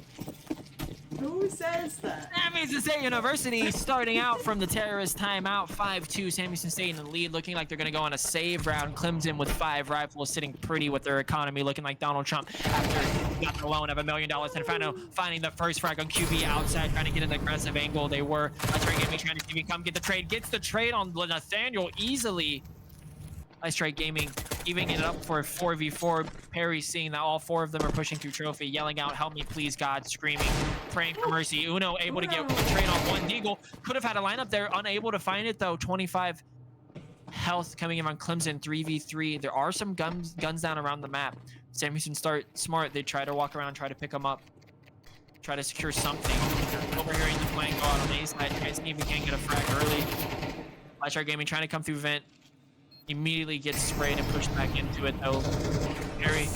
Who says that? Sam Houston State University starting out from the terrorist timeout. 5-2. Sam Houston State in the lead, looking like they're going to go on a save round. Clemson with 5 rifles, sitting pretty with their economy, looking like Donald Trump after he got the loan of $1 million. And finding the first frag on QB outside, trying to get an aggressive angle. They were trying to see if he come get the trade. Gets the trade on Nathaniel easily. Nice Strike Gaming evening it up for a 4v4. Perry seeing that all 4 of them are pushing through trophy, yelling out, "Help me, please, God," screaming, praying for mercy. Uno able to get one trade on one Deagle. Could have had a lineup there, unable to find it though. 25 health coming in on Clemson, 3v3. There are some guns down around the map. Sam Houston start smart. They try to walk around, try to pick them up, try to secure something. Over here in the flank, go out on the A side. You guys even can't get a frag early. Light Strike Gaming trying to come through vent. Immediately gets sprayed and pushed back into it though. Perry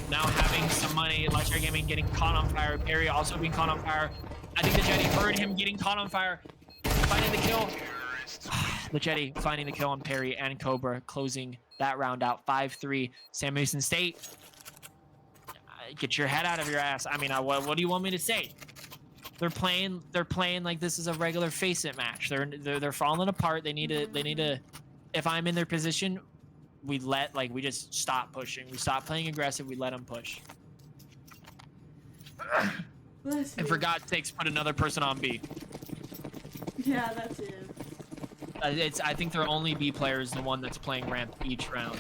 now having some money. Light Strike Gaming getting caught on fire. Perry also being caught on fire. I think the Jetty heard him getting caught on fire. Finding the kill. Lechetti finding the kill on Perry and Cobra, closing that round out 5-3. Sam Houston State, get your head out of your ass. I mean, what do you want me to say? They're playing like this is a regular Face It match. They're falling apart. They need to. If I'm in their position, we just stop pushing. We stop playing aggressive. We let them push. And for God's sakes, put another person on B. Yeah, that's it. I think their only B player is the one that's playing ramp each round.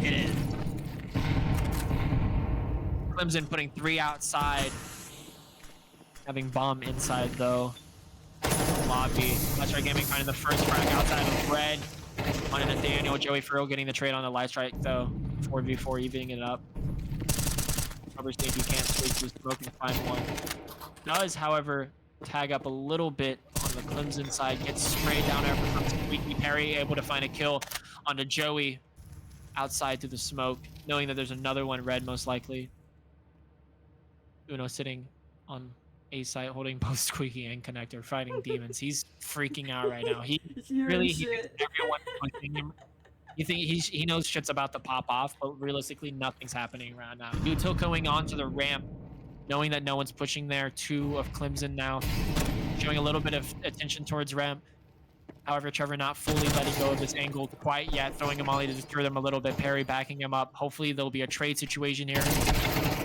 It is. Clemson putting 3 outside. Having bomb inside though. Lobby. Light Strike Gaming finding the first frag outside of red. On Nathaniel. Joey Furrow getting the trade on the Light Strike though. 4v4 evening it up. Rubber State, you can't squeeze through smoke and find one. Does, however, tag up a little bit on the Clemson side. Gets sprayed down there from Squeaky. Perry able to find a kill onto Joey outside through the smoke, knowing that there's another one red most likely. Uno sitting on A site holding both Squeaky and Connector, fighting demons. He's freaking out right now. He thinks everyone pushing him. You think he knows shit's about to pop off, but realistically nothing's happening right now. Util going on to the ramp, knowing that no one's pushing there. 2 of Clemson now, showing a little bit of attention towards ramp. However, Trevor not fully letting go of this angle quite yet, throwing a molly to just throw them a little bit. Perry backing him up. Hopefully there'll be a trade situation here.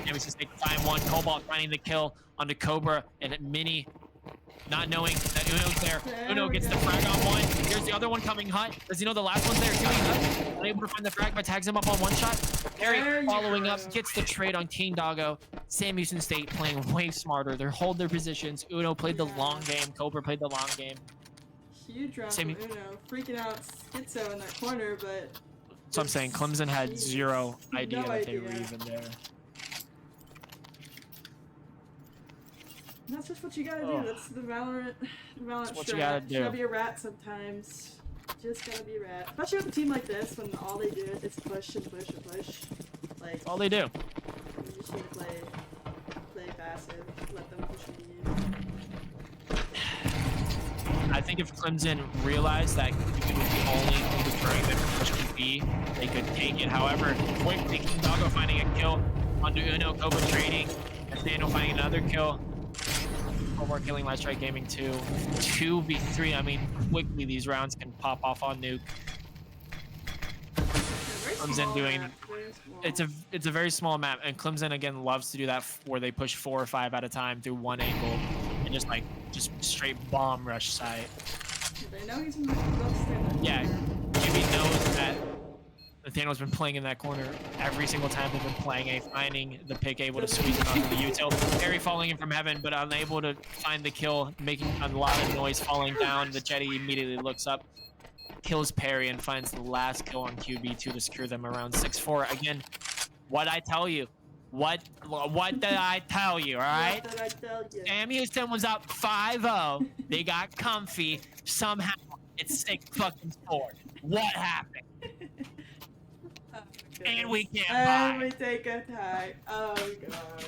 Damage to take time 1. Cobalt finding the kill onto Cobra and Mini. Not knowing that Uno's there. Uno gets the frag on 1. Here's the other one coming hot. Does he know the last one's there too? He's unable to find the frag, but tags him up on 1 shot. Perry following up, gets the trade on King Doggo. Sam Houston State playing way smarter. They hold their positions. Uno played the long game. Cobra played the long game. Huge round from Uno. Freaking out Schizo in that corner, but... So I'm saying Clemson had zero idea that they were even there. That's just what you gotta do. That's the Valorant That's what strat. you gotta do. You gotta be a rat sometimes. Just gotta be a rat. Especially with a team like this, when all they do is push and push and push. Like, All they do. you just need to play passive. Let them push the game. I think if Clemson realized that QB was the only thing deterring them from pushing B, they could take it. However, quickly, King Doggo finding a kill onto Uno, Cobra trading, Nathaniel finding another kill. More killing Light Strike Gaming 2. 2v3. I mean, quickly these rounds can pop off on Nuke. Clemson doing it's a very small map, and Clemson again loves to do that where they push 4 or 5 at a time through one angle and just straight bomb rush site. They know he's in Yeah, Jimmy knows that Nathaniel's been playing in that corner every single time they've been playing A, finding the pick, able to squeeze it onto the util. Perry falling in from heaven, but unable to find the kill, making a lot of noise, falling down. The Jetty immediately looks up, kills Perry, and finds the last kill on QB2 to secure them around 6-4. Again, what I tell you? What did I tell you, all right? What did I tell you? Sam Houston was up 5-0. They got comfy. Somehow, it's 6-4. What happened? And we can't buy. And we take a tie. Oh god.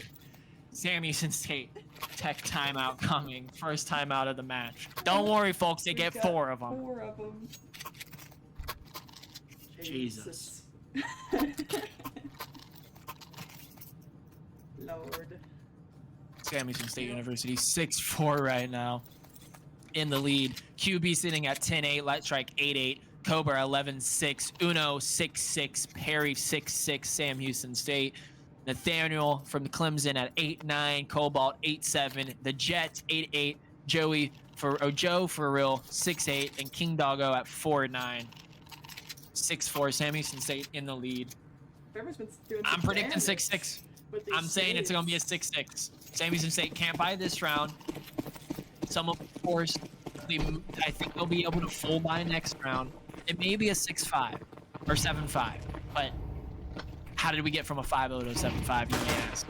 Sam Houston State tech timeout coming. First timeout of the match. Don't worry, folks. They get 4 of them. 4 of them. Jesus. Lord. Sam Houston State University 6-4 right now. In the lead. QB sitting at 10-8. Light Strike 8-8. Cobra 11-6, Uno 6-6, Perry 6-6, Sam Houston State, Nathaniel from Clemson at 8-9, Cobalt 8-7, the Jets 8-8, Joe for real 6-8, and King Doggo at 4-9, 6-4. Sam Houston State in the lead. I'm predicting 6-6. I'm saying it's gonna be a 6-6. Sam Houston State can't buy this round. Some of the force, I think they'll be able to full buy next round. It may be a 6-5 or 7-5, but how did we get from a 5-0 to a 7-5, you may ask?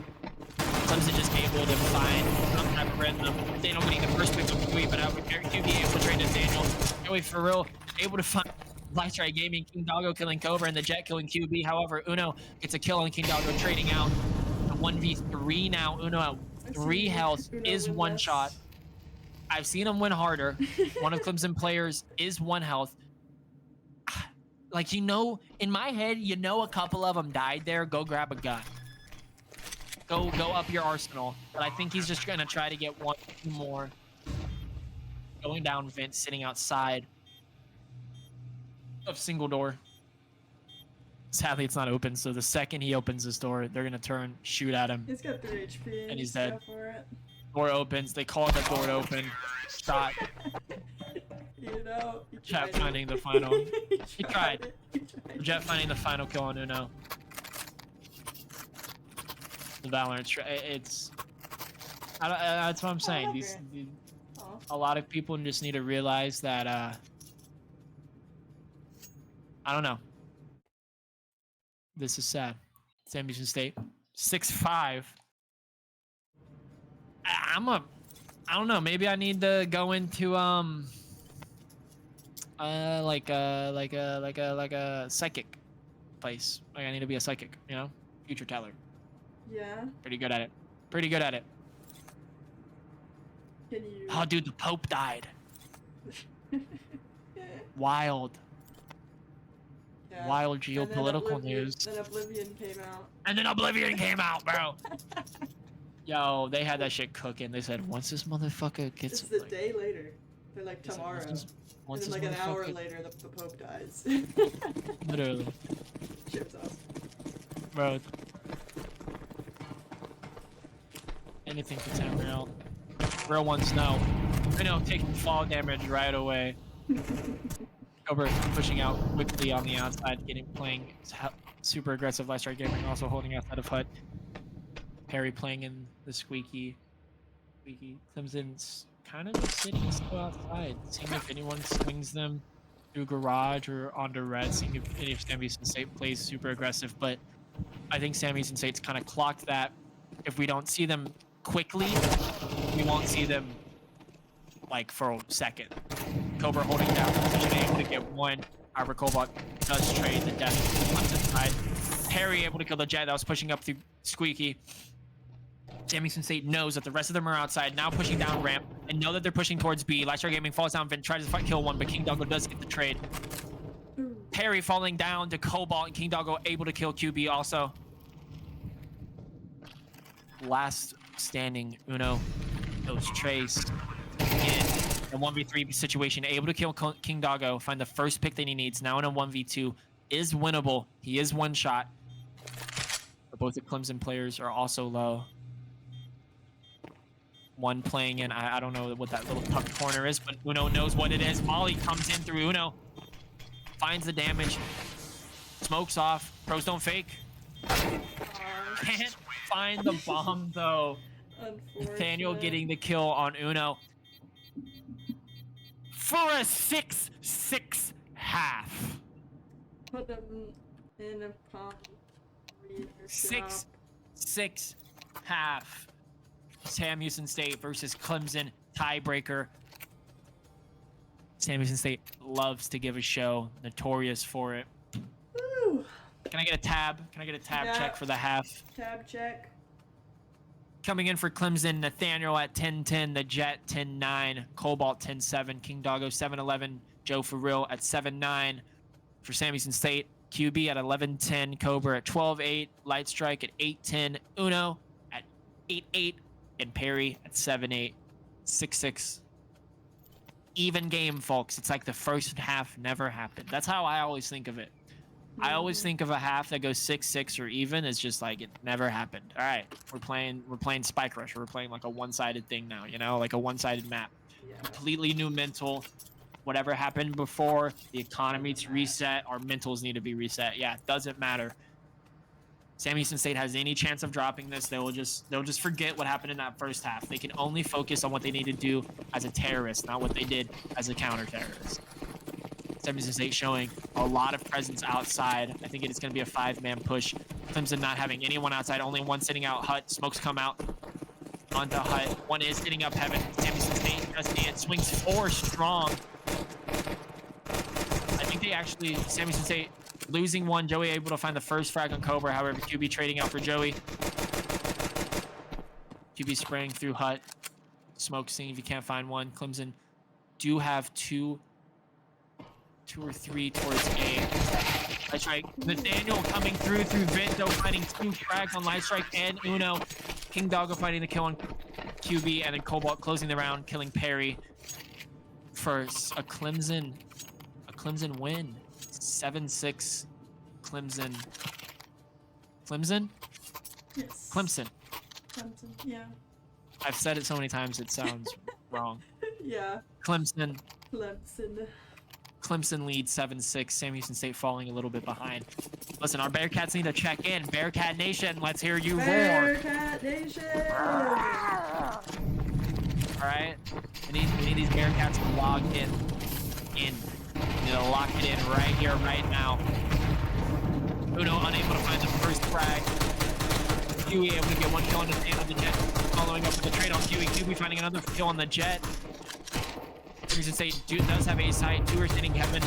Clemson just able to find some type of rhythm. Daniel getting the first pick of the week, but out with QB infiltrating Daniel. Joey for real, able to find Light Strike Gaming, King Doggo killing Cobra, and the Jet killing QB. However, Uno gets a kill on King Doggo, trading out. A 1v3 now. Uno at 3 health is one shot. I've seen them win harder. One of Clemson players is 1 health. Like, you know, in my head, you know a couple of them died there. Go grab a gun. Go up your arsenal. But I think he's just going to try to get 1 or 2 more. Going down vent, sitting outside of single door. Sadly, it's not open, so the second he opens this door, they're going to turn, shoot at him. He's got 3 HP. And he's dead. Go for it. Door opens. They call the door open. Shot. You know, he Jet tried finding it. the final. He tried. it. He tried Jet finding the final kill on Uno. The Valorant. It's. That's what I'm saying. Aw. A lot of people just need to realize that. I don't know. This is sad. Sam Houston State, 6-5. I don't know. Maybe I need to go into like a psychic place. Like I need to be a psychic, you know, future teller. Yeah. Pretty good at it. Pretty good at it. Can you? Oh, dude, the Pope died. Wild. Yeah. Wild And then geopolitical news. Then Oblivion came out. And then Oblivion came out, bro. Yo, they had that shit cooking. They said, once this motherfucker gets... It's the day later. They're like they said, tomorrow. once And this then like an hour motherfucker- later, the Pope dies. Literally. Shit was awesome. Bro. Anything for Tamriel. Real ones, no. I know, taking fall damage right away. Cobra pushing out quickly on the outside, playing super aggressive. Last Strike Gaming also holding outside of Hut. Perry playing in the squeaky. Clemson's kind of just sitting still outside, seeing if anyone swings them through garage or onto red, seeing if Sam Houston State plays super aggressive. But I think Sam Houston State's kind of clocked that. If we don't see them quickly, we won't see them like for a second. Cobra holding down the position, able to get 1. However, Cobalt does trade the death on the side. Perry able to kill the Jet that was pushing up through Squeaky. Sam Houston State knows that the rest of them are outside, now pushing down ramp, and know that they're pushing towards B. Lightstar Gaming falls down, Vent tries to kill 1, but King Doggo does get the trade. Perry falling down to Cobalt, and King Doggo able to kill QB also. Last standing, Uno goes Trace in a 1v3 situation, able to kill King Doggo, find the first pick that he needs. Now in a 1v2 is winnable. He is 1 shot. But both the Clemson players are also low. 1 playing in, I don't know what that little tucked corner is, but Uno knows what it is. Molly comes in through Uno, finds the damage, smokes off. Pros don't fake. Can't find the bomb though. Nathaniel getting the kill on Uno for a 6-6 half. Put them in a palm reader shop. 6-6 half. Sam Houston State versus Clemson tiebreaker. Sam Houston State loves to give a show, notorious for it. Woo. Can I get a tab? Can I get a tab Yeah. check for the half? Tab check. Coming in for Clemson, Nathaniel at 10-10, the Jet 10-9, Cobalt 10-7, King Doggo 7-11, Joe for real at 7-9. For Sam Houston State, QB at 11-10, Cobra at 12-8, Light Strike at 8-10, Uno at 8-8, and Perry at 7-8, 6-6. Even game, folks. It's like the first half never happened. That's how I always think of it. I always think of a half that goes 6-6 or even. It's just like it never happened. All right, we're playing Spike Rush. We're playing like a one-sided thing now, you know, like a one-sided map. Yeah. Completely new mental. Whatever happened before, the economy's reset. Our mentals need to be reset. Yeah, it doesn't matter. Sam Houston State has any chance of dropping this, they'll just forget what happened in that first half. They can only focus on what they need to do as a terrorist, not what they did as a counter-terrorist. Sam Houston State showing a lot of presence outside. I think it is going to be a 5-man push. Clemson not having anyone outside, only 1 sitting out. Hut, smokes come out onto Hut. 1 is sitting up heaven. Sam Houston State does it, swings 4 strong. I think they actually, Sam Houston State losing 1. Joey able to find the first frag on Cobra. However, QB trading out for Joey. QB spraying through Hut. smoke scene if you can't find one. Clemson do have two or three towards A. Light Strike. Nathaniel coming through Vento, finding 2 frags on Light Strike and Uno. King Doggo finding the kill on QB, and then Cobalt closing the round, killing Perry for a Clemson win. 7-6 Clemson. Clemson? Yes. Clemson. Clemson. Yeah. I've said it so many times it sounds wrong. Yeah. Clemson. Clemson. Clemson leads 7-6. Sam Houston State falling a little bit behind. Listen, our Bearcats need to check in. Bearcat Nation, let's hear you roar. Bearcat Nation! All right, we need these Bearcats to log in. We need to lock it in right here, right now. Uno unable to find the first frag. QE able to get 1 kill on the stand on the Jet, following up with the trade on QE. QB finding another kill on the Jet. Houston State does have a side. 2 are sitting Kevin.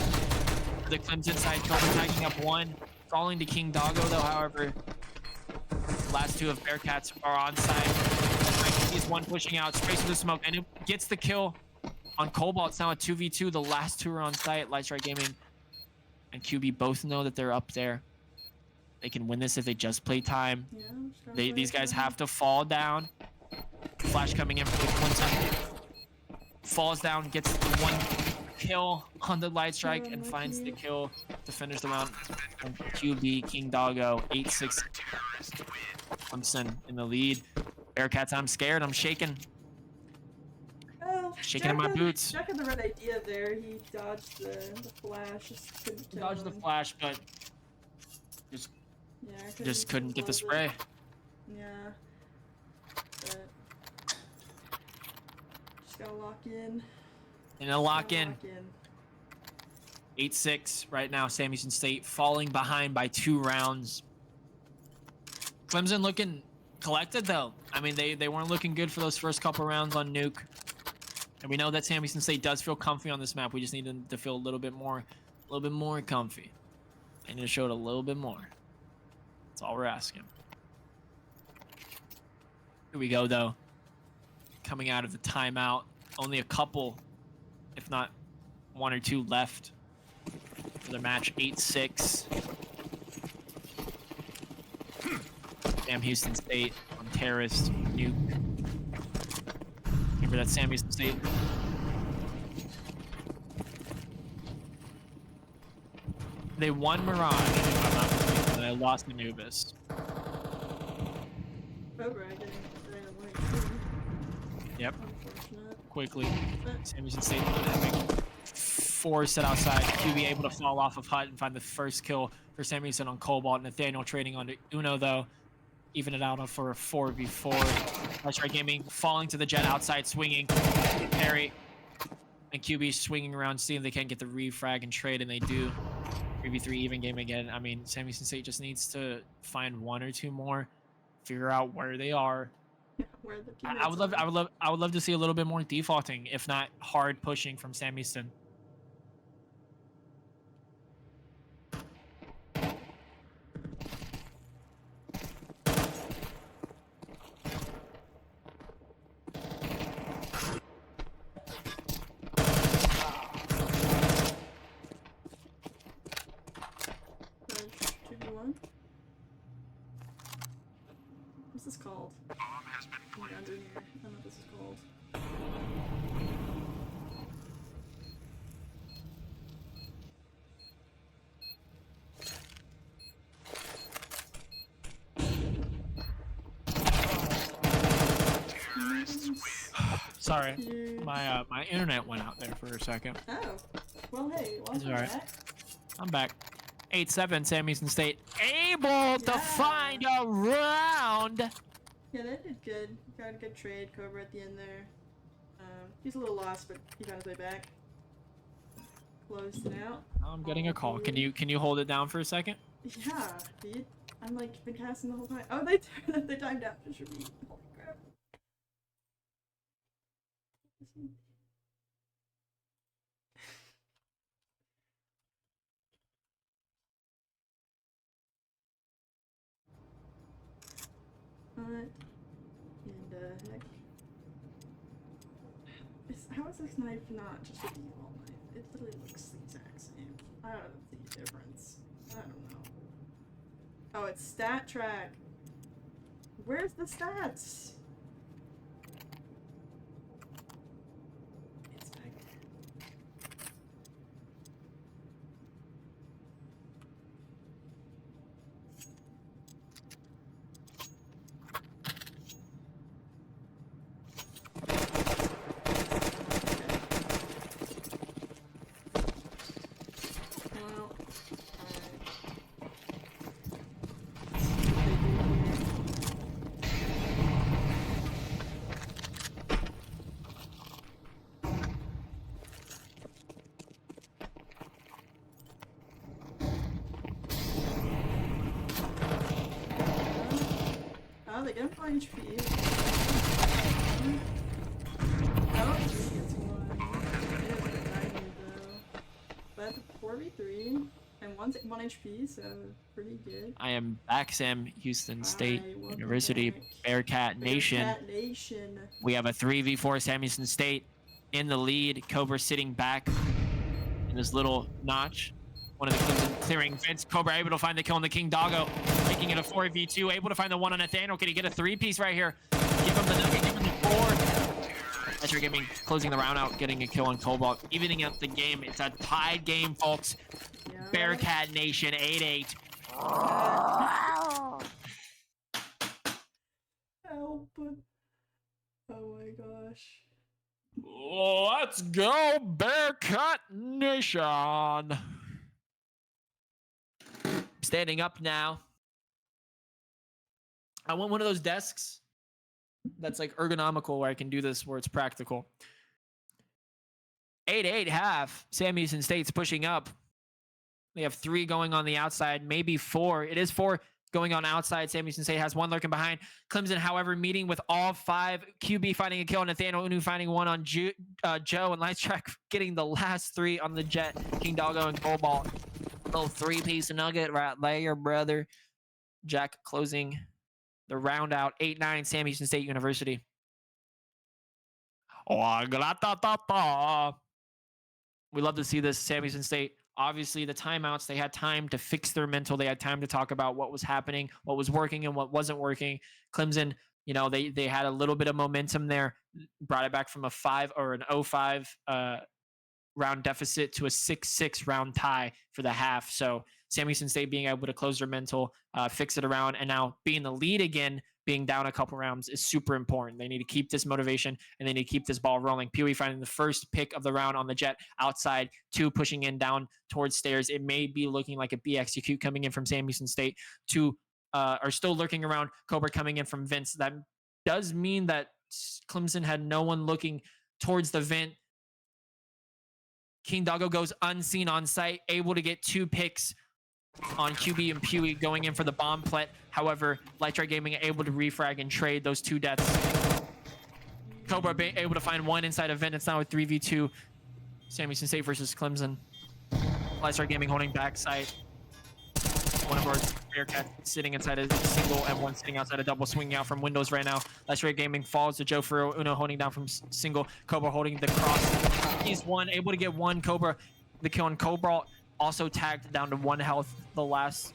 The Clemson side, Cobra tagging up 1. Falling to King Doggo, though, however. The last 2 of Bearcats are on side. He's 1 pushing out, straight to the smoke, and it gets the kill on Cobalt. It's now a 2v2. The last 2 are on site. Light Strike Gaming and QB both know that they're up there. They can win this if they just play time. Yeah, These guys have to fall down. Flash coming in for the Clemson. Falls down, gets the 1 kill on the Light Strike, and finds the kill to finish the round. And QB King Doggo 8-6. Clemson in the lead. Bearcats, I'm scared. I'm shaking. Well, Shaking in my boots. Jack had the right idea there. He dodged the flash. Just couldn't kill Dodged the him. flash, but just couldn't get the spray. It. Yeah. But just gotta lock in. And a lock in. 8-6 right now. Sam Houston State falling behind by 2 rounds. Clemson looking collected though. I mean, they weren't looking good for those first couple rounds on Nuke. And we know that Sam Houston State does feel comfy on this map. We just need them to feel a little bit more comfy. They need to show it a little bit more. That's all we're asking. Here we go though. Coming out of the timeout. Only a couple, if not 1 or 2 left for the match. 8-6. Sam Houston State on Terrorist Nuke. Remember that Sam Houston State. They won Mirage, if I'm not mistaken, and they lost Anubis. Yep. Quickly. Sam Houston State having 4 set outside. QB able to fall off of Hut and find the first kill for Sam Houston on Cobalt. Nathaniel trading onto Uno though. Even it out for a 4v4. Light Strike Gaming falling to the Jet outside, swinging. Perry and QB swinging around, seeing if they can get the refrag and trade, and they do. 3v3 even game again. I mean, Sam Houston State just needs to find 1 or 2 more, figure out where they are. Where the I would love to see a little bit more defaulting, if not hard pushing from Sam Houston. What's this called? Under here. I don't know what this is called. Sorry, my internet went out there for a second. Oh, well, hey, welcome back. I'm back. 8-7, Sam Houston State able to find a round. Yeah, they did good. Got a good trade. Cobra at the end there. He's a little lost, but he got his way back. Closed it out. I'm getting a call. Can you hold it down for a second? Yeah, dude. I'm like been casting the whole time. Oh, they timed out just for me. Holy crap. What in the heck? how is this knife not just a default knife? It literally looks the exact same. I don't see the difference. I don't know. Oh, it's stat track. Where's the stats? It's back. Well, oh, they get 4 HP. Oh, he gets 1. He doesn't get 90 though. But that's a 4v3 and 1 HP, so pretty good. I am back, Sam Houston State Welcome University back. Bearcat Nation. Bearcat Nation. We have a 3v4 Sam Houston State in the lead. Cobra sitting back in this little notch. One of the Clemson clearing Vince. Cobra able to find the kill on the King Doggo, making it a 4v2. Able to find the one on Nathaniel. Can he get a 3-piece right here? Give him the nugget, give him the 4. Metro Gaming closing the round out, getting a kill on Cobalt, evening out the game. It's a tied game, folks. Yeah. Bearcat Nation 8-8. Help. Oh my gosh. Let's go, Bearcat Nation. Standing up now. I want one of those desks that's like ergonomical where I can do this where it's practical. 8-8 half. Sam Houston State's pushing up. They have 3 going on the outside, maybe 4. It is 4 going on outside. Sam Houston State has 1 lurking behind. Clemson, however, meeting with all 5. QB finding a kill on Nathaniel Unu, finding 1 on Joe, and Lights Track getting the last 3 on the Jet. King Doggo and Cobalt. Little 3-piece nugget right there, brother. Jack closing the round out. 8-9 Sam Houston State University. Oh, we love to see this. Sam Houston State. Obviously, the timeouts, they had time to fix their mental. They had time to talk about what was happening, what was working and what wasn't working. Clemson, you know, they had a little bit of momentum there, brought it back from a 5 or an 0-5 round deficit to a 6-6 round tie for the half. So Sam Houston State being able to close their mental, fix it around, and now being the lead again, being down a couple rounds is super important. They need to keep this motivation and they need to keep this ball rolling. Pewee finding the first pick of the round on the Jet outside, 2 pushing in down towards stairs. It may be looking like a B execute coming in from Sam Houston State. 2 are still lurking around. Cobra coming in from Vince. That does mean that Clemson had no one looking towards the vent. King Doggo goes unseen on site, able to get 2 picks on QB and Pewee going in for the bomb plet. However, Lightright Gaming able to refrag and trade those 2 deaths. Cobra able to find 1 inside event. It's now a 3v2. Sam Houston State versus Clemson. Lightright Gaming holding back site. One of our Bearcats sitting inside a single and 1 sitting outside a double, swinging out from windows right now. Lightright Gaming falls to Joe Furrow. Uno holding down from single. Cobra holding the cross. He's 1, able to get 1. Cobra, the kill on Cobra. Also tagged down to 1 health. The last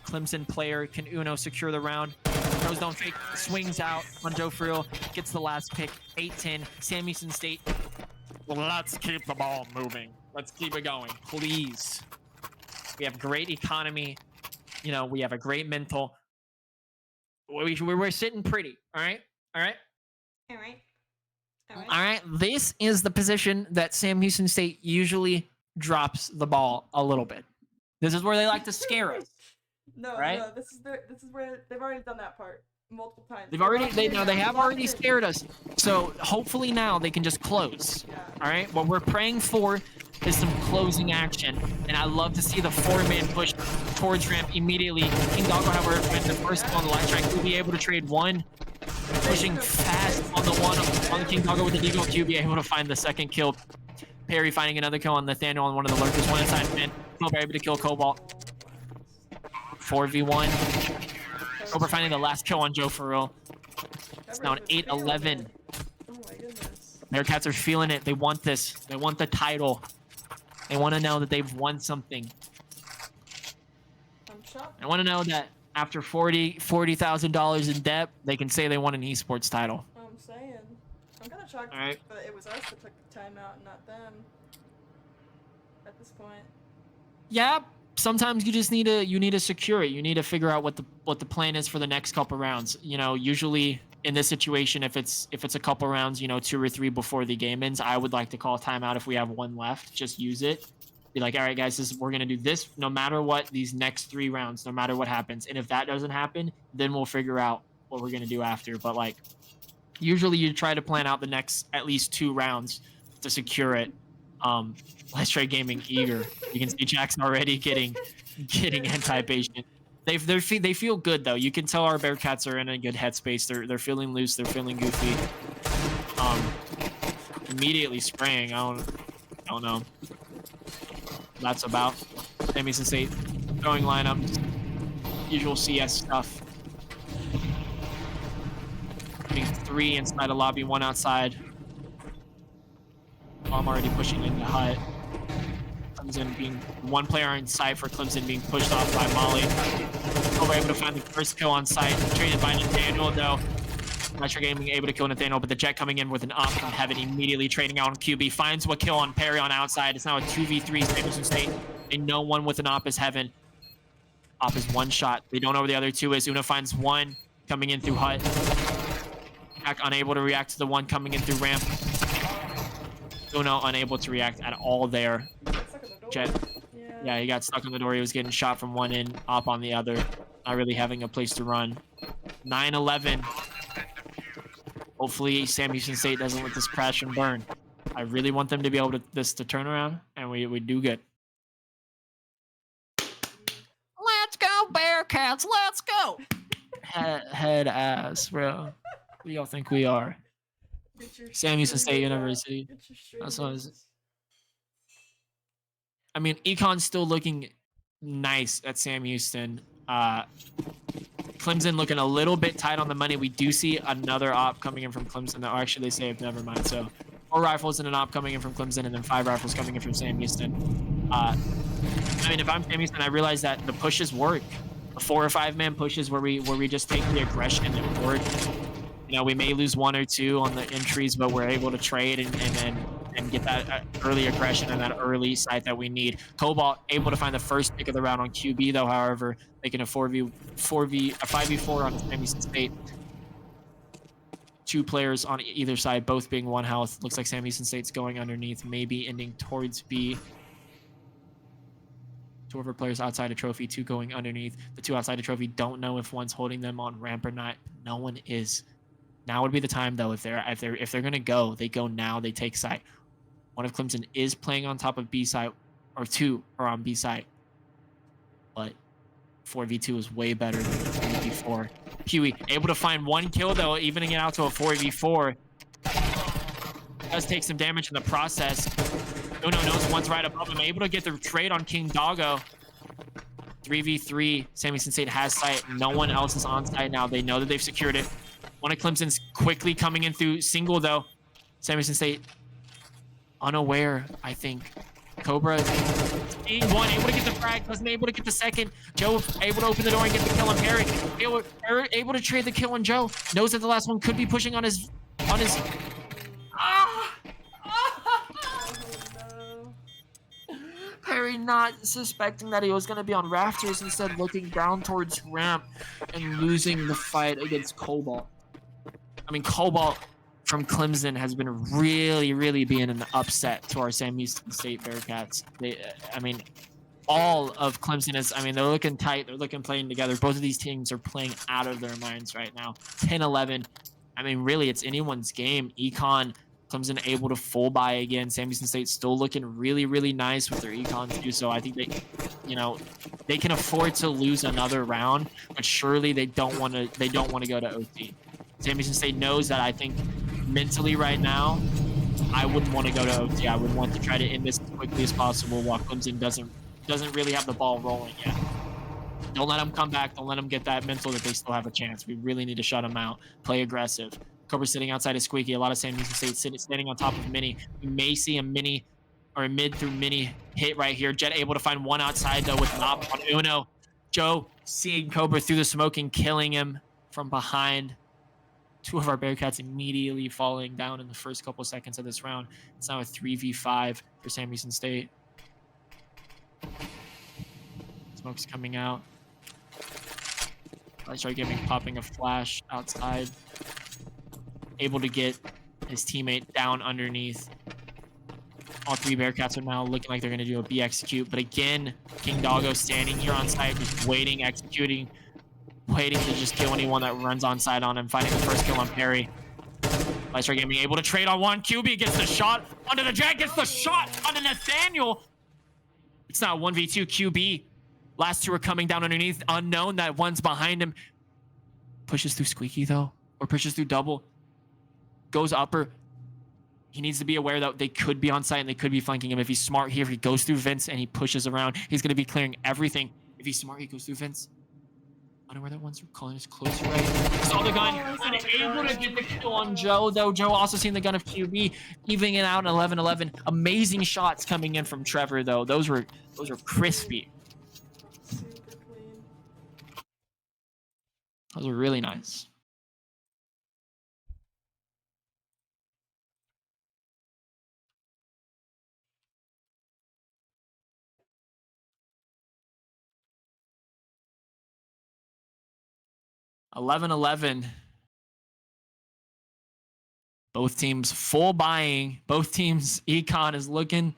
Clemson player. Can Uno secure the round? Throws don't fake. Swings out on Joe Friel. Gets the last pick. 8-10. Sam Houston State. Let's keep the ball moving. Let's keep it going, please. We have great economy. You know, we have a great mental. We're sitting pretty. All right? All right? All right. All right. This is the position that Sam Houston State usually drops the ball a little bit. This is where they like to scare us. No, right? no, this is where they've already done that part multiple times. They have already scared us. So hopefully now they can just close. Yeah. All right. What we're praying for is some closing action, and I love to see the 4-man push towards ramp immediately. King Doggo, however, went the first on the line track. Will be able to trade 1. Pushing fast on the 1 on the King Doggo with the Deagle Q, be able to find the 2nd kill. Perry finding another kill on Nathaniel on one of the lurkers. 1 inside Finn. Cobra able to kill Cobalt. 4v1. Cobra finding the last kill on Joe Farrell. It's now an 8-11. Oh my goodness. Bearcats are feeling it. They want this. They want the title. They want to know that they've won something. I'm shocked. I want to know that after $40,000 in debt, they can say they won an esports title. I'm saying. I'm kind of shocked Alright. that it was us that took the timeout and not them. At this point. Yeah, sometimes you just need to secure it. You need to figure out what the plan is for the next couple rounds. You know, usually in this situation, if it's a couple rounds, you know, 2 or 3 before the game ends, I would like to call timeout if we have 1 left. Just use it. Be like, all right, guys, we're gonna do this no matter what. These next 3 rounds, no matter what happens. And if that doesn't happen, then we'll figure out what we're gonna do after. But like, usually you try to plan out the next at least 2 rounds to secure it. Let's Try Gaming eager. You can see Jackson already getting anti-patient. They feel good though. You can tell our Bearcats are in a good headspace. They're feeling loose. They're feeling goofy. Immediately spraying. I don't know. That's about Sammy Sensei throwing lineup. Usual CS stuff. Getting 3 inside a lobby, 1 outside. I'm already pushing into hut. Clemson being 1 player in sight for Clemson being pushed off by Molly. We're able to find the first kill on site. Traded by Nathaniel though. Metro Gaming able to kill Nathaniel, but the Jet coming in with an op from Heaven, immediately trading out on QB. Finds a kill on Perry on outside. It's now a 2v3 Sanderson State. They know 1 with an op is Heaven. Op is 1 shot. They don't know where the other 2 is. Una finds 1 coming in through hut. Jack unable to react to the 1 coming in through ramp. Uno unable to react at all there. Jet. Yeah, he got stuck on the door. He was getting shot from 1 end, op on the other. Not really having a place to run. 9-11. Hopefully Sam Houston State doesn't let this crash and burn. I really want them to be able to turn around, and we do good. Let's go, Bearcats. Let's go. Head ass, bro. Who do y'all think we are? Sam Houston State University. That's what it is. I mean, Econ's still looking nice at Sam Houston. Clemson looking a little bit tight on the money. We do see another op coming in from Clemson. Or actually, they saved. Never mind. So 4 rifles and an op coming in from Clemson, and then 5 rifles coming in from Sam Houston. I mean, if I'm Sam Houston, I realize that the pushes work. The 4 or 5 man pushes where we just take the aggression and work. You know, we may lose 1 or 2 on the entries, but we're able to trade and get that early aggression and that early sight that we need. Cobalt able to find the first pick of the round on QB though. However, making a 5v4 on Sam Houston State. 2 players on either side, both being 1 health. Looks like Sam Houston State's going underneath, maybe ending towards B. 2 of our players outside a trophy, 2 going underneath. The 2 outside a trophy don't know if one's holding them on ramp or not. No one is. Now would be the time though. If they're gonna go, they go now. They take site. One of Clemson is playing on top of B site, or 2 are on B site. But 4v2 is way better than 3v4. Huey able to find 1 kill though, evening it out to a 4v4. Does take some damage in the process. Uno knows one's right above him. Able to get the trade on King Doggo. 3v3. Sam Houston State has sight. No one else is on site now. They know that they've secured it. One of Clemson's quickly coming in through single though. Sam Houston State unaware, I think. Cobra seeing 1, able to get the frag, wasn't able to get the second. Joe able to open the door and get the kill on Perry. Able to trade the kill on Joe. Knows that the last one could be pushing on his. Perry not suspecting that he was going to be on rafters, instead looking down towards ramp and losing the fight against Cobalt. I mean, Cobalt from Clemson has been really being an upset to our Sam Houston State Bearcats. I mean, all of Clemson is, I mean, they're looking tight. They're looking playing together. Both of these teams are playing out of their minds right now. 10-11. I mean, really, it's anyone's game. Econ, Clemson able to full buy again. Sam Houston State still looking really nice with their econ too. So I think they can afford to lose another round, but surely they don't want to go to OT. Sam Houston State knows that. I think mentally right now, I wouldn't want to go to OT. I would want to try to end this as quickly as possible while Clemson doesn't really have the ball rolling yet. Don't let them come back. Don't let them get that mental that they still have a chance. We really need to shut them out. Play aggressive. Cobra sitting outside of Squeaky. A lot of Sam Houston State standing on top of Mini. We may see a Mini or a mid through Mini hit right here. Jet able to find one outside though with Knob on Uno. Joe seeing Cobra through the smoke and killing him from behind. Two of our Bearcats immediately falling down in the first couple seconds of this round. It's now a 3v5 for Sam Houston State. Smoke's coming out. I start giving popping a flash outside. Able to get his teammate down underneath. All three Bearcats are now looking like they're going to do a B execute. But again, King Doggo standing here on site, just waiting, executing, waiting to just kill anyone that runs on side on him, finding the first kill on Perry. Lystra Gaming able to trade on one. QB gets the shot onto the Jet, gets the shot onto Nathaniel. It's now 1v2 QB. Last two are coming down underneath. Unknown, that one's behind him. Pushes through Squeaky though, or pushes through double. Goes upper. He needs to be aware that they could be on site and they could be flanking him. If he's smart here, if he goes through Vince and he pushes around, he's going to be clearing everything. If he's smart, he goes through Vince. I don't know where that one's calling us closer right. Saw the gun, unable to get the kill on Joe, though. Joe also seeing the gun of QB, evening it out in 11-11. Amazing shots coming in from Trevor, though. Those were crispy. Super clean. Those were really nice. $11-11. Both teams full buying. Both teams econ is looking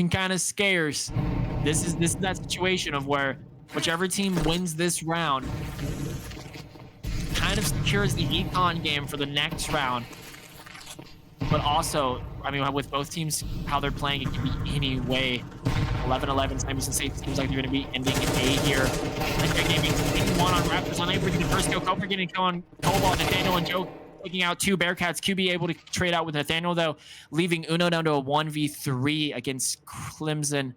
kind of scarce. This is that situation of where whichever team wins this round kind of secures the econ game for the next round. But also, I mean, with both teams how they're playing, it can be any way. 11-11. Sam Houston State seems like they're going to be ending in A here. Lystra Gaming taking one on Raptors, unable to get the first kill. Cobra getting kill on Cobalt, Nathaniel and Joe taking out two Bearcats. QB able to trade out with Nathaniel though, leaving Uno down to a 1v3 against Clemson.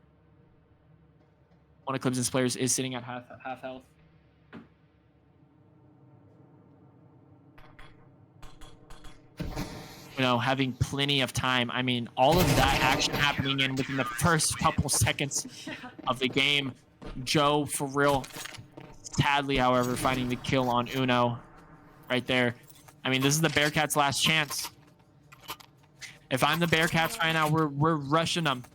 One of Clemson's players is sitting at half health. You know, having plenty of time. I mean, all of that action happening within the first couple seconds of the game. Joe, for real. Tadley, however, finding the kill on Uno right there. I mean, this is the Bearcats' last chance. If I'm the Bearcats right now, we're rushing them.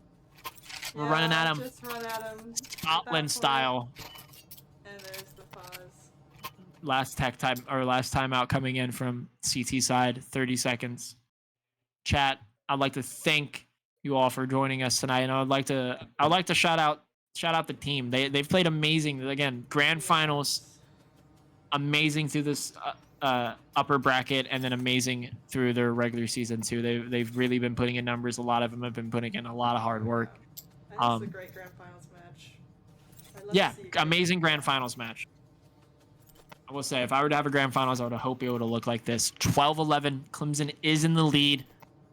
We're running at them. Just run at them. Scotland style. And there's the pause. Last timeout coming in from CT side, 30 seconds. Chat, I'd like to thank you all for joining us tonight, and I'd like to shout out the team. They've played amazing. Again, grand finals, amazing through this upper bracket, and then amazing through their regular season too. They've really been putting in numbers. A lot of them have been putting in a lot of hard work. And it's a great grand finals match. Yeah, amazing grand finals match. I will say, if I were to have a grand finals, I would hope it would look like this. 12-11. Clemson is in the lead.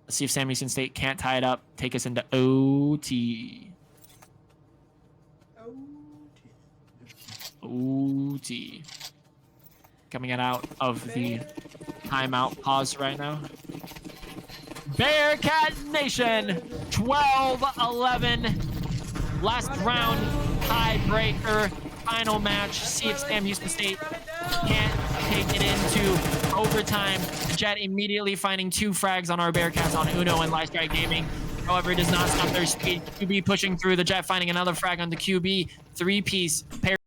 Let's see if Sam Houston State can't tie it up. Take us into OT. OT. Coming out of the timeout pause right now. Bearcat Nation, 12-11. Last round, tiebreaker, final match. See if Sam Houston State can't take it into overtime. Jet immediately finding two frags on our Bearcats on Uno and Lystra Gaming. However, it does not stop their speed. QB pushing through the Jet, finding another frag on the QB. Three-piece pair.